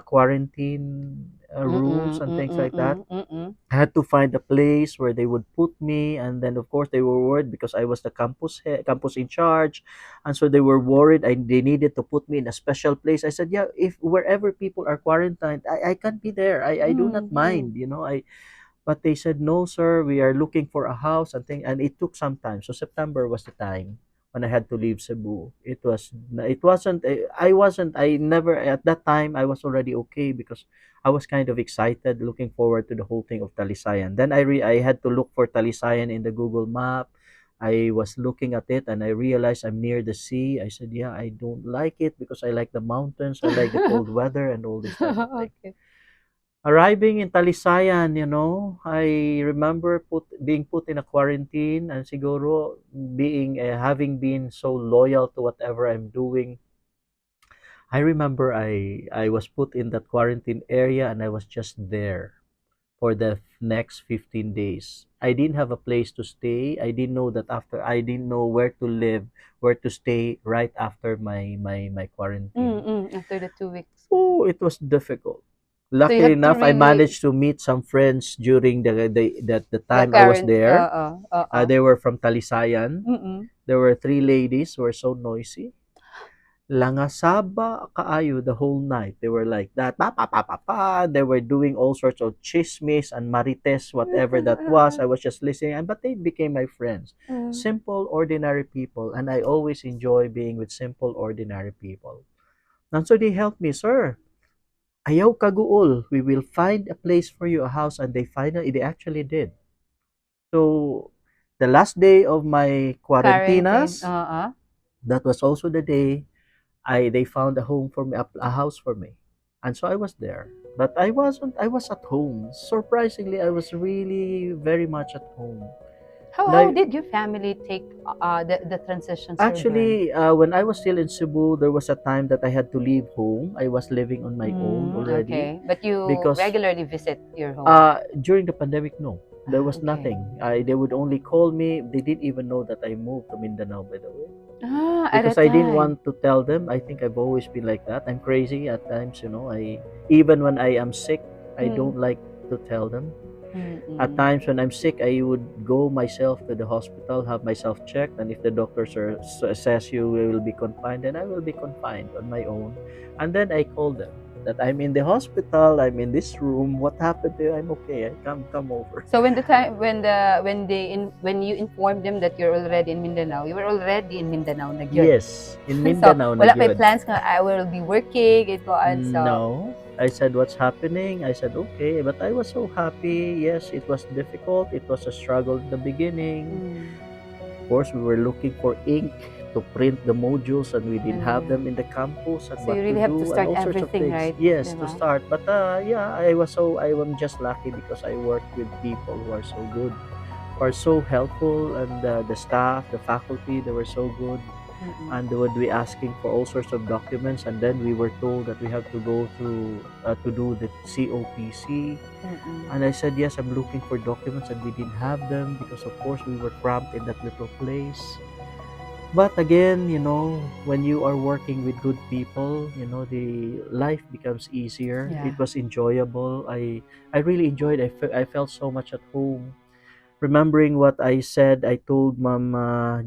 quarantine rules Mm-mm, and things like that. mm-mm, mm-mm. I had to find a place where they would put me, and then of course they were worried because I was the campus in charge, and so they were worried. They needed to put me in a special place. I said, yeah, if wherever people are quarantined, I can be there. I do not Mm-mm. mind, But they said, no, sir, we are looking for a house and it took some time. So September was the time when I had to leave Cebu. It wasn't, I never, at that time, I was already okay because I was kind of excited, looking forward to the whole thing of Talisayan. Then I had to look for Talisayan in the Google map. I was looking at it and I realized I'm near the sea. I said, yeah, I don't like it because I like the mountains, I like the cold weather and all this type of thing. Okay. Arriving in Talisayan, I remember being put in a quarantine and siguro having been so loyal to whatever I'm doing. I remember I was put in that quarantine area and I was just there. for the next 15 days. I didn't have a place to stay. I didn't know where to live, where to stay right after my quarantine. After the 2 weeks. Oh, it was difficult. So you Luckily have to enough, I really managed to meet some friends during the the time I was current there. They were from Talisayan. Mm-mm. There were three ladies who were so noisy. Langasaba kaayo the whole night. They were like that. Pa, pa, pa, pa, pa. They were doing all sorts of chismes and marites, whatever that was. I was just listening, but they became my friends. Mm. Simple, ordinary people. And I always enjoy being with simple, ordinary people. And so they helped me, sir. Ayaw kaguol. We will find a place for you, a house. And they actually did. So the last day of my Quarantine. quarantinas, that was also the day they found a home for me, a house for me, and so I was there. But I wasn't. I was at home. Surprisingly, I was really very much at home. How Like did your family take the transition, Sir Bern? actually, when I was still in Cebu, there was a time that I had to leave home. I was living on my own already Okay, but you because regularly visit your home. during the pandemic, no, there was Okay. nothing. They would only call me. They didn't even know that I moved to Mindanao, by the way. At Because that I didn't time. want to tell them. I think I've always been like that. I'm crazy at times, you know. I even when I am sick, I don't Mm. like to tell them. At Mm-mm. times when I'm sick, I would go myself to the hospital, have myself checked, and if the doctors says you will be confined, then I will be confined on my own. And then I call them that I'm in the hospital, I'm in this room. What happened to you? I'm okay. I come over. So when the time when you informed them that you're already in Mindanao, you were already in Mindanao na gyud. Yes, in So Mindanao na wala pa gyud. plans nga I will be working ito on so No. I said, what's happening? I said, okay. But I was so happy. Yes, it was difficult. It was a struggle in the beginning. mm, Of course, we were looking for ink to print the modules and we didn't have them mm. in the campus and So you what to really have to do and start all sorts of everything, things. right? Yes, to Diba? start. But yeah, I am just lucky because I worked with people who are so good, who are so helpful, and the staff, the faculty, they were so good, Mm-mm. and they would be asking for all sorts of documents, and then we were told that we have to go to do the COPC. Mm-mm. And I said, yes, I'm looking for documents, and we didn't have them because of course we were cramped in that little place. But again, you know, when you are working with good people, you know, the life becomes easier. Yeah. It was enjoyable. I really enjoyed it. I felt so much at home. Remembering what I said, I told Mom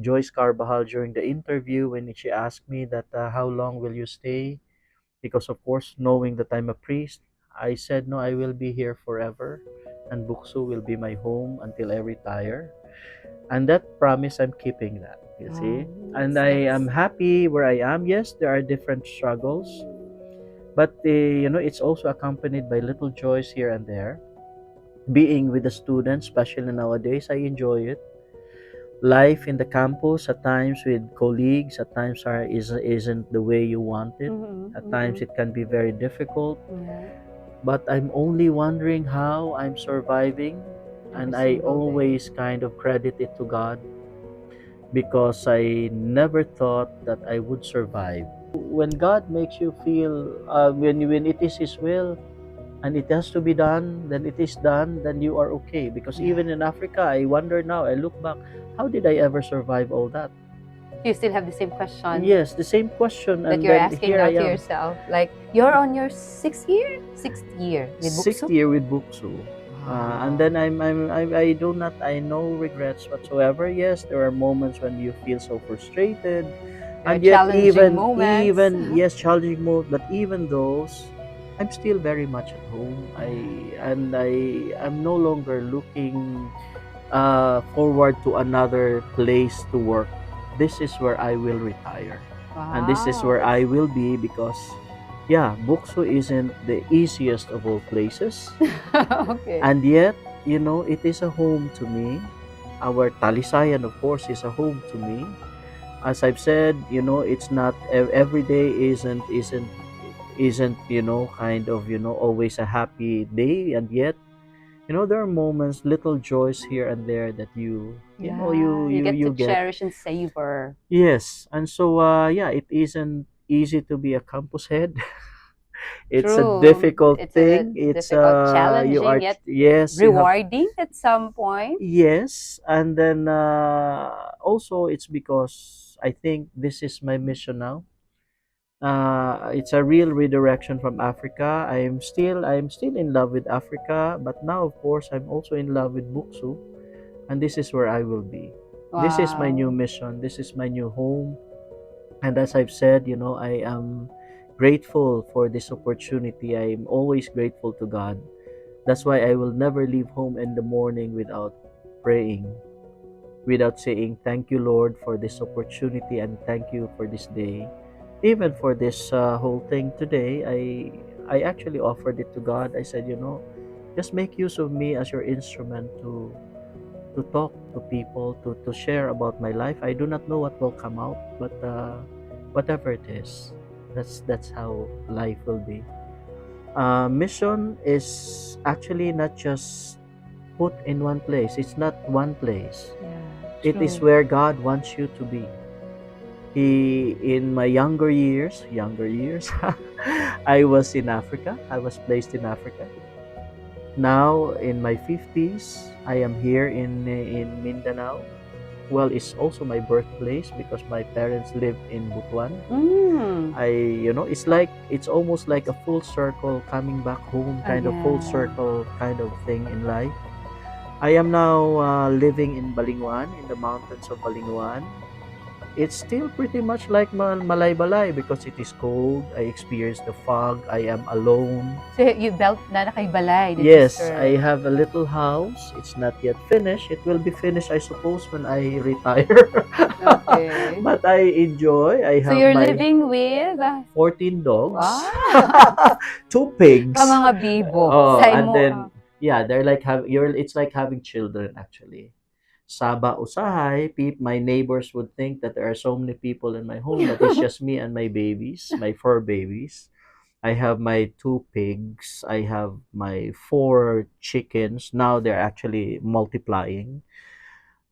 Joyce Carbajal during the interview when she asked me that how long will you stay? Because of course, knowing that I'm a priest, I said no, I will be here forever, and BukSU will be my home until I retire. And that promise, I'm keeping that. You Oh, see, and I that's am happy where I am. Yes, there are different struggles, but you know, it's also accompanied by little joys here and there. Being with the students, especially nowadays, I enjoy it. Life in the campus at times with colleagues at times isn't the way you want it. At times it can be very difficult, yeah, but I'm only wondering how I'm surviving, every and I single day. always kind of credit it to God because I never thought that I would survive. When God makes you feel when it is His will and it has to be done, then it is done, then you are okay. Because Yeah. even in Africa, I wonder now, I look back, how did I ever survive all that? Do you still have the same question Yes, the same question, that and you're then asking here now I to am, yourself? Like you're on your sixth year with sixth BukSU? year with BukSU. And Wow. then I do not, I no regrets whatsoever. Yes, there are moments when you feel so frustrated, There are and yet challenging moments. yes, challenging mode, but even those, I'm still very much at home. Yeah. I'm no longer looking forward to another place to work. This is where I will retire. And this is Wow. where I will be because, yeah, BukSu isn't the easiest of all places. Okay. And yet, you know, it is a home to me. Our Talisayan, of course, is a home to me. As I've said, you know, it's not every day isn't you know kind of you know always a happy day, and yet you know there are moments, little joys here and there that you know Yeah, you get to you get. cherish and savor. Yes, and so yeah, it isn't easy to be a campus head. It's a True. difficult It's a thing. It's difficult, you challenging, are yet yes, you have rewarding at some point. yes, and then also it's because I think this is my mission now. It's a real redirection from Africa. I am still in love with Africa, but now of course I'm also in love with BukSU, and this is where I will be. This is my new Wow. mission. This is my new home. And as I've said, I am grateful for this opportunity. I am always grateful to God. That's why I will never leave home in the morning without praying, without saying, "Thank you, Lord, for this opportunity and thank you for this day." Even for this whole thing today, I actually offered it to God. I said, just make use of me as your instrument to talk to people, to share about my life. I do not know what will come out, but whatever it is, that's how life will be. Mission is actually not just put in one place. It's not one place. Yeah, It is true. where God wants you to be. He in my younger years, I was in Africa. I was placed in Africa. Now in my 50s, I am here in Mindanao. Well, it's also my birthplace because my parents lived in Butuan. Mm. It's almost like a full circle coming back home, kind of full Again. circle kind of thing in life. I am now living in Balinguan, in the mountains of Balinguan. It's still pretty much like Malay-Balay because it is cold. I experience the fog. I am alone. So you built na nakaibalay, the Yes, sister. I have a little house. It's not yet finished. It will be finished, I suppose, when I retire. Okay. But I enjoy. I So have you're my living with 14 dogs, wow. two Ka pigs. mga bibo. Oh, Say and mo. then yeah, they're like it's like having children actually. Saba usahay, my neighbors would think that there are so many people in my home, but it's just me and my babies, my four babies. I have my two pigs. I have my four chickens. Now they're actually multiplying.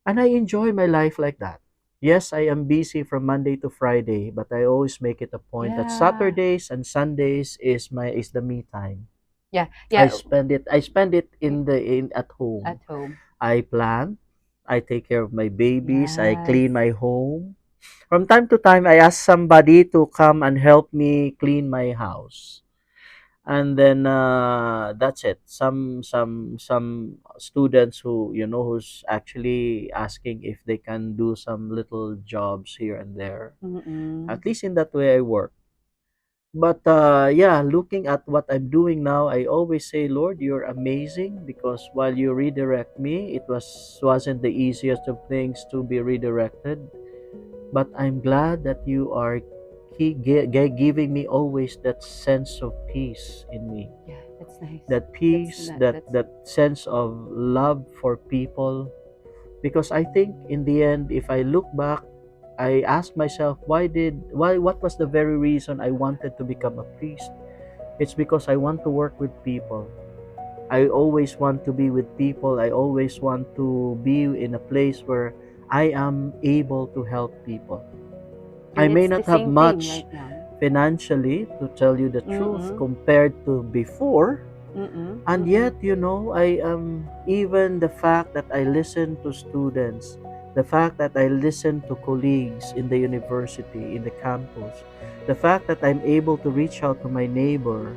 And I enjoy my life like that. Yes, I am busy from Monday to Friday, but I always make it a point that Yeah. Saturdays and Sundays is the me time. Yeah. I Yeah. spend it I spend it in at home. At home. I plant, I take care of my babies, I Yes. clean my home. From time to time I ask somebody to come and help me clean my house. And then that's it. Some students who's actually asking if they can do some little jobs here and there. Mm-mm. At least in that way I work. But yeah, looking at what I'm doing now, I always say, Lord, you're amazing because while you redirect me, wasn't the easiest of things to be redirected. But I'm glad that you are giving me always that sense of peace in me, Yeah, that's nice. that That's peace, not, that that's that sense of love for people. Because I think in the end, if I look back, I ask myself, what was the very reason I wanted to become a priest? It's because I want to work with people. I always want to be with people. I always want to be in a place where I am able to help people. I and may it's the not have same thing much right now. financially, to tell you the truth, Mm-mm. compared to before. Mm-mm. And Mm-mm. yet, I am even the fact that I listen to students, the fact that I listen to colleagues in the university, in the campus, the fact that I'm able to reach out to my neighbor,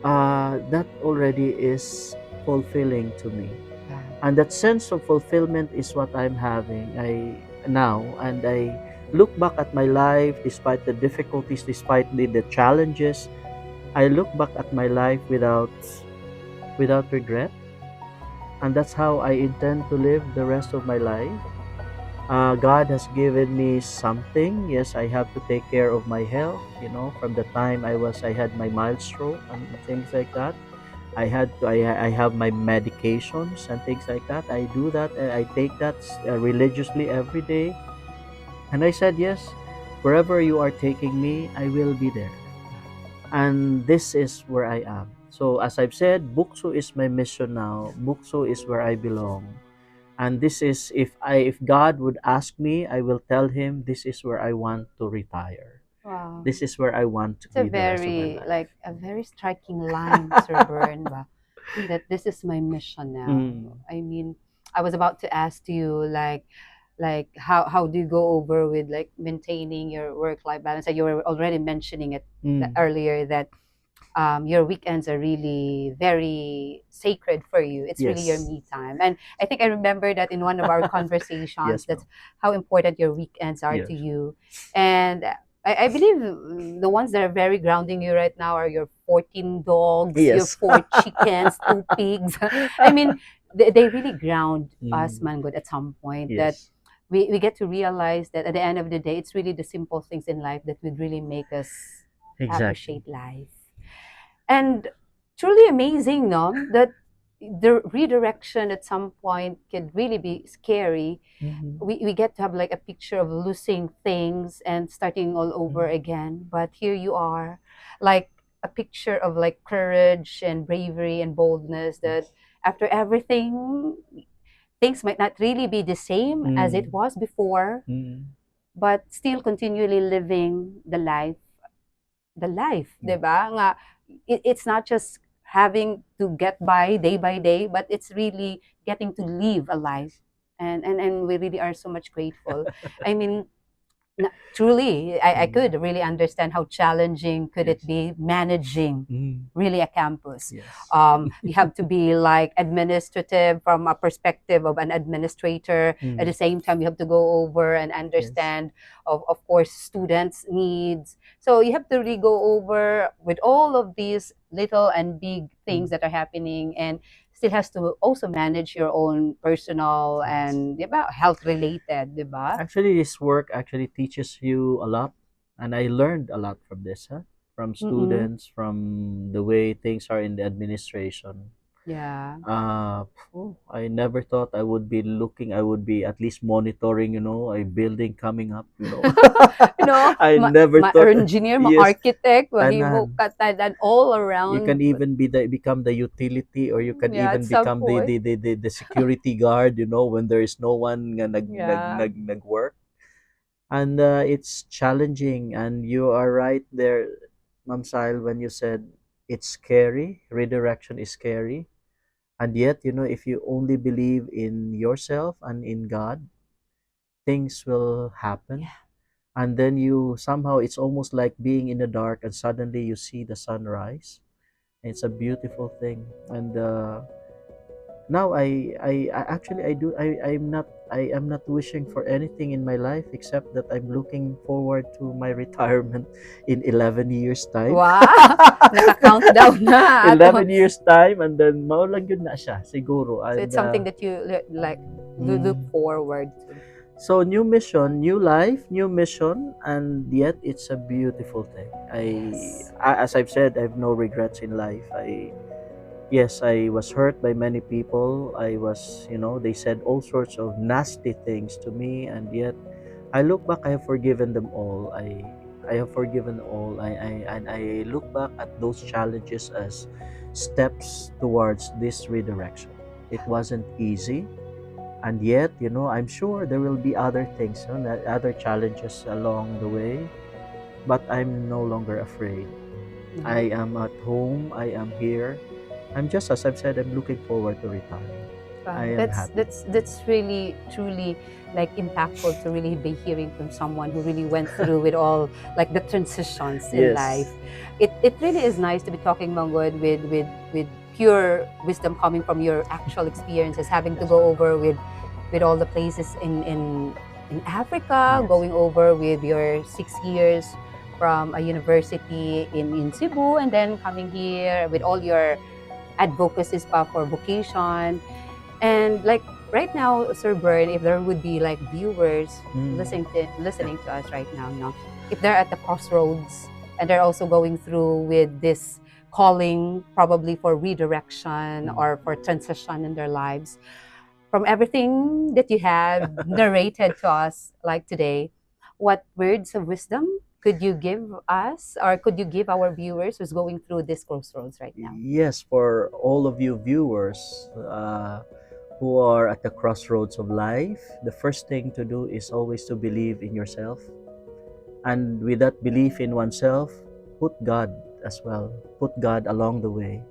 that already is fulfilling to me. Yeah. And that sense of fulfillment is what I'm having now. And I look back at my life, despite the difficulties, despite the challenges. I look back at my life without regret, and that's how I intend to live the rest of my life. God has given me something. Yes, I have to take care of my health. From the time I had my mild stroke and things like that. I have my medications and things like that. I do that. I take that religiously every day. And I said, yes, wherever you are taking me, I will be there. And this is where I am. So as I've said, BukSu is my mission now. BukSu is where I belong. And this is if God would ask me, I will tell him this is where I want to retire. Wow. This is where I want to It's a be the rest of my very, life. like, a very striking line, Sir Bern, ba? That this is my mission now. Mm. I mean, I was about to ask you, like how do you go over with like maintaining your work-life balance? And you were already mentioning it Mm. earlier that your weekends are really very sacred for you. It's really your Yes. me time. And I think I remember that in one of our conversations, Yes, that's ma'am. how important your weekends are to Yes. you. And I believe the ones that are very grounding you right now are your 14 dogs, your Yes. 4 chickens, 2 pigs. I mean, they really ground us, Mm. man, good at some point that Yes. we get to realize that at the end of the day, it's really the simple things in life that would really make us Exactly. appreciate life. And truly amazing, no? That the redirection at some point can really be scary. Mhm. We get to have like a picture of losing things and starting all over Mm. again. But here you are, like a picture of like courage and bravery and boldness that Yes. after everything, things might not really be the same as it Mm. was before, Mm. but still continually living the life, Yeah. 'di ba? Nga it's not just having to get by day, but it's really getting to live a life. And we really are so much grateful. I mean, truly, I Mm. could really understand how challenging could it Yes. be managing Mm. really a campus. Yes. You have to be like administrative from a perspective of an administrator. At the Mm. same time, you have to go over and Yes. understand, of course, students' needs. So you have to really go over with all of these little and big things Mm. that are happening, and still has to also manage your own personal Yes. and, diba, health related, diba? Actually, this work actually teaches you a lot, and I learned a lot from this, huh? From Mm-mm. students, from the way things are in the administration. Yeah. I never thought I would be looking, I would be at least monitoring, a building coming up. I never thought, Engineer, yes, architect, mahimo tanan. ka tanan all You can around. even become the utility, or you can Yeah, at even some become the, point. the, the, the, the security guard, when there is no one nga Yeah. nag-work. And it's challenging, and you are right there, Ma'am Sile, when you said it's scary. Redirection is scary, and yet, if you only believe in yourself and in God, things will happen. Yeah. And then you somehow, it's almost like being in the dark, and suddenly you see the sunrise. It's a beautiful thing. And now I actually I do I am not wishing for anything in my life, except that I'm looking forward to my retirement in 11 years time. Wow! Naka-countdown na ato. 11 years time, and then mao lang yun na siya siguro. So And it's something that you like do look mm, forward to. so new mission, new life, new mission, and yet it's a beautiful thing. Yes. As I've said, I have no regrets in life. Yes, I was hurt by many people. They said all sorts of nasty things to me, and yet I look back, I have forgiven them all. I have forgiven all. And I look back at those challenges as steps towards this redirection. It wasn't easy, and yet, I'm sure there will be other things, other challenges along the way, but I'm no longer afraid. No. I am at home, I am here. I'm just, as I've said, I'm looking forward to retirement. I Wow, am that's happy. that's that's really truly like impactful to really be hearing from someone who really went through with all like the transitions in life. Yes. It really is nice to be talking Mangod with pure wisdom coming from your actual experiences, having to Yes, go ma'am. over with all the places in Africa, Yes. going over with your 6 years from a university in Cebu, and then coming here with all your advocacies pa for vocation. And like right now, Sir Bern, if there would be like viewers Mm. listening to us right now, no, if they're at the crossroads and they're also going through with this calling, probably for redirection Mm. or for transition in their lives, from everything that you have narrated to us like today, what words of wisdom could you give us, or could you give our viewers who's going through this crossroads right now? Yes, for all of you viewers who are at the crossroads of life, the first thing to do is always to believe in yourself. And with that belief in oneself, put God as well. Put God along the way,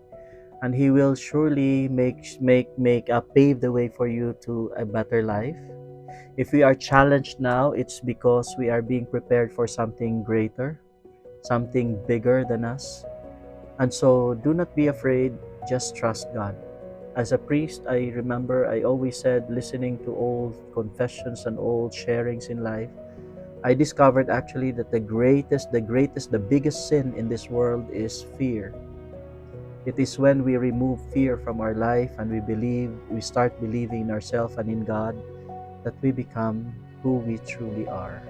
and He will surely pave the way for you to a better life. If we are challenged now, it's because we are being prepared for something greater, something bigger than us. And so do not be afraid, just trust God. As a priest, I remember I always said, listening to old confessions and old sharings in life, I discovered actually that the biggest sin in this world is fear. It is when we remove fear from our life and we start believing in ourselves and in God, that we become who we truly are.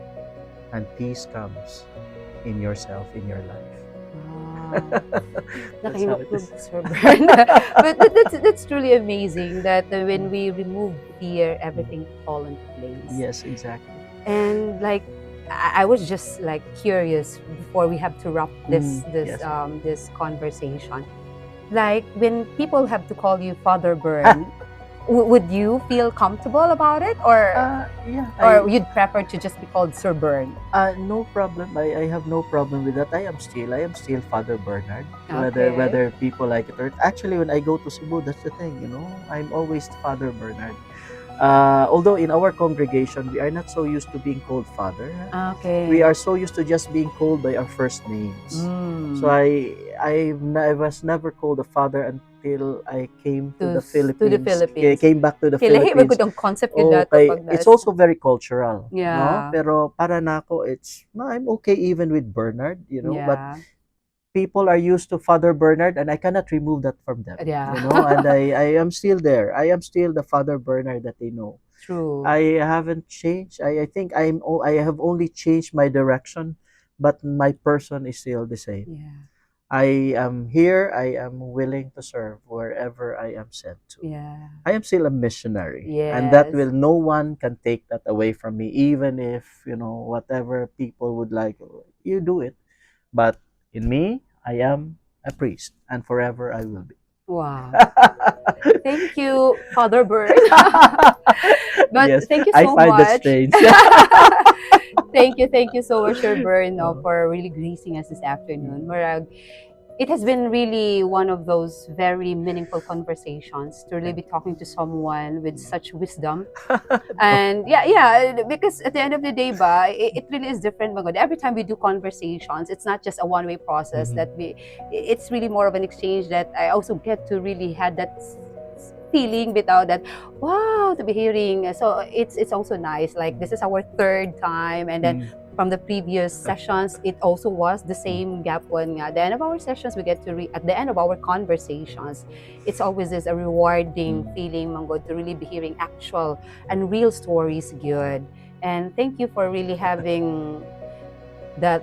And peace comes in yourself, in your life. Wow. That's how it Nakahimuklog, is. Sir Bern. But that's truly amazing that when we remove fear, everything fall into place. Yes, exactly. And like I was just like curious before we have to wrap Yes. this conversation. Like when people have to call you Father Bern, would you feel comfortable about it, Yeah, or you'd prefer to just be called Sir Bern? no problem. I have no problem with that. I am still Father Bernard. Okay. Whether people like it or actually, when I go to Cebu, that's the thing. I'm always Father Bernard. Although in our congregation we are not so used to being called Father. We Okay. are so used to just being called by our first names. So Mm. I was never called a father until I came to the To the Philippines. Philippines. Came back to the Kilahiban ko Philippines. tong concept yun dato Okay, pag it's nas. also very cultural, no? Yeah. Pero para na ako, no, I'm okay even with Bernard, but Yeah. people are used to Father Bernard, and I cannot remove that from them, Yeah. and I am still there. I am still the Father Bernard that they know. True. I haven't changed. I think I have only changed my direction, but my person is still the same. Yeah. I am here. I am willing to serve wherever I am sent to. Yeah. I am still a missionary, and that Yes. will no one can take that away from me, even if whatever people would like. You do it, but in me, I am a priest, and forever I will be. Wow. Thank you, Father Bird. But Yes, thank you I so find that much. strange. Thank you so much, Sir Bern, no, Oh, for really gracing us this afternoon. Marag, it has been really one of those very meaningful conversations to really be talking to someone with such wisdom. no. And yeah, because at the end of the day, it really is different. Magod. Every time we do conversations, it's not just a one-way process Mhm. that it's really more of an exchange that I also get to really had that feeling without that, wow, to be hearing. So it's also nice. Like this is our third time, and then Mm. from the previous sessions, it also was the same gap when at the end of our sessions, we get to at the end of our conversations, it's always this a rewarding Mm. feeling, Mango, to really be hearing actual and real stories good. And thank you for really having the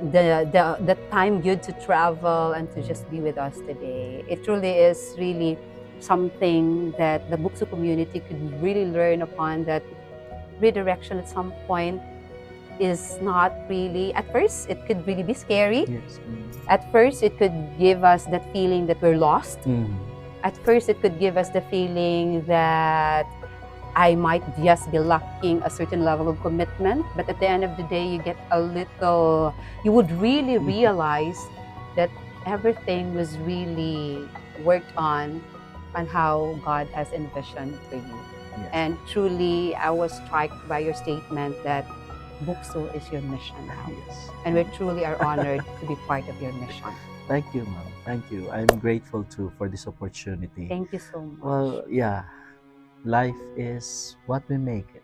time good to travel and to just be with us today. It truly is really something that the BukSU community could really learn upon, that redirection at some point is not really, at first it could really be scary. Yes. Mm. At first it could give us that feeling that we're lost. Mm. At first it could give us the feeling that I might just be lacking a certain level of commitment. But at the end of the day, you would really realize that everything was really worked on how God has envisioned for you. Yes. And truly, I was struck by your statement that BukSU is your mission now. Yes. And we truly are honored to be part of your mission. Thank you, ma'am. Thank you. I'm grateful too for this opportunity. Thank you so much. Well, yeah, life is what we make it.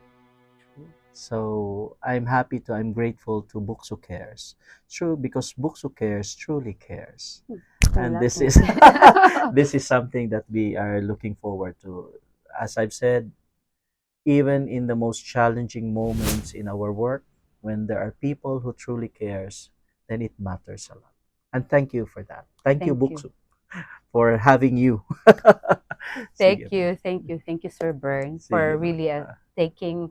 So I'm grateful to BukSU Cares. True, because BukSU Cares truly cares. And this is this is something that we are looking forward to. As I've said, even in the most challenging moments in our work, when there are people who truly cares, then it matters a lot. And thank you for that. Thank you, Thank you. BukSU, for having you. Sige, Thank you, Sir Bern, sige, for really taking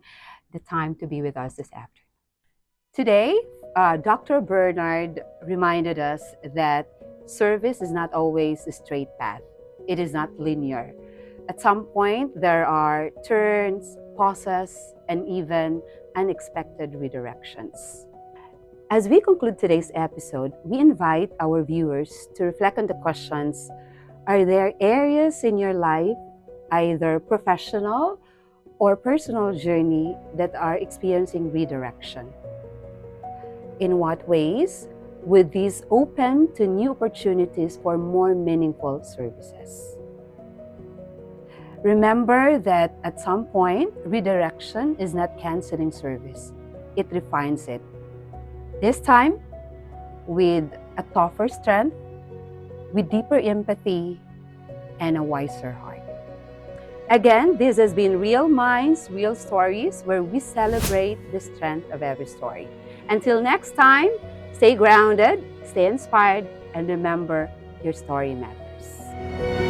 the time to be with us this afternoon. Today, Dr. Bernard reminded us that service is not always a straight path. It is not linear. At some point, there are turns, pauses, and even unexpected redirections. As we conclude today's episode, we invite our viewers to reflect on the questions: are there areas in your life, either professional or personal journey, that are experiencing redirection? In what ways would these open to new opportunities for more meaningful services? Remember that at some point, redirection is not canceling service, it refines it. This time, with a tougher strength, with deeper empathy, and a wiser heart. Again, this has been Real Minds, Real Stories, where we celebrate the strength of every story. Until next time, stay grounded, stay inspired, and remember, your story matters.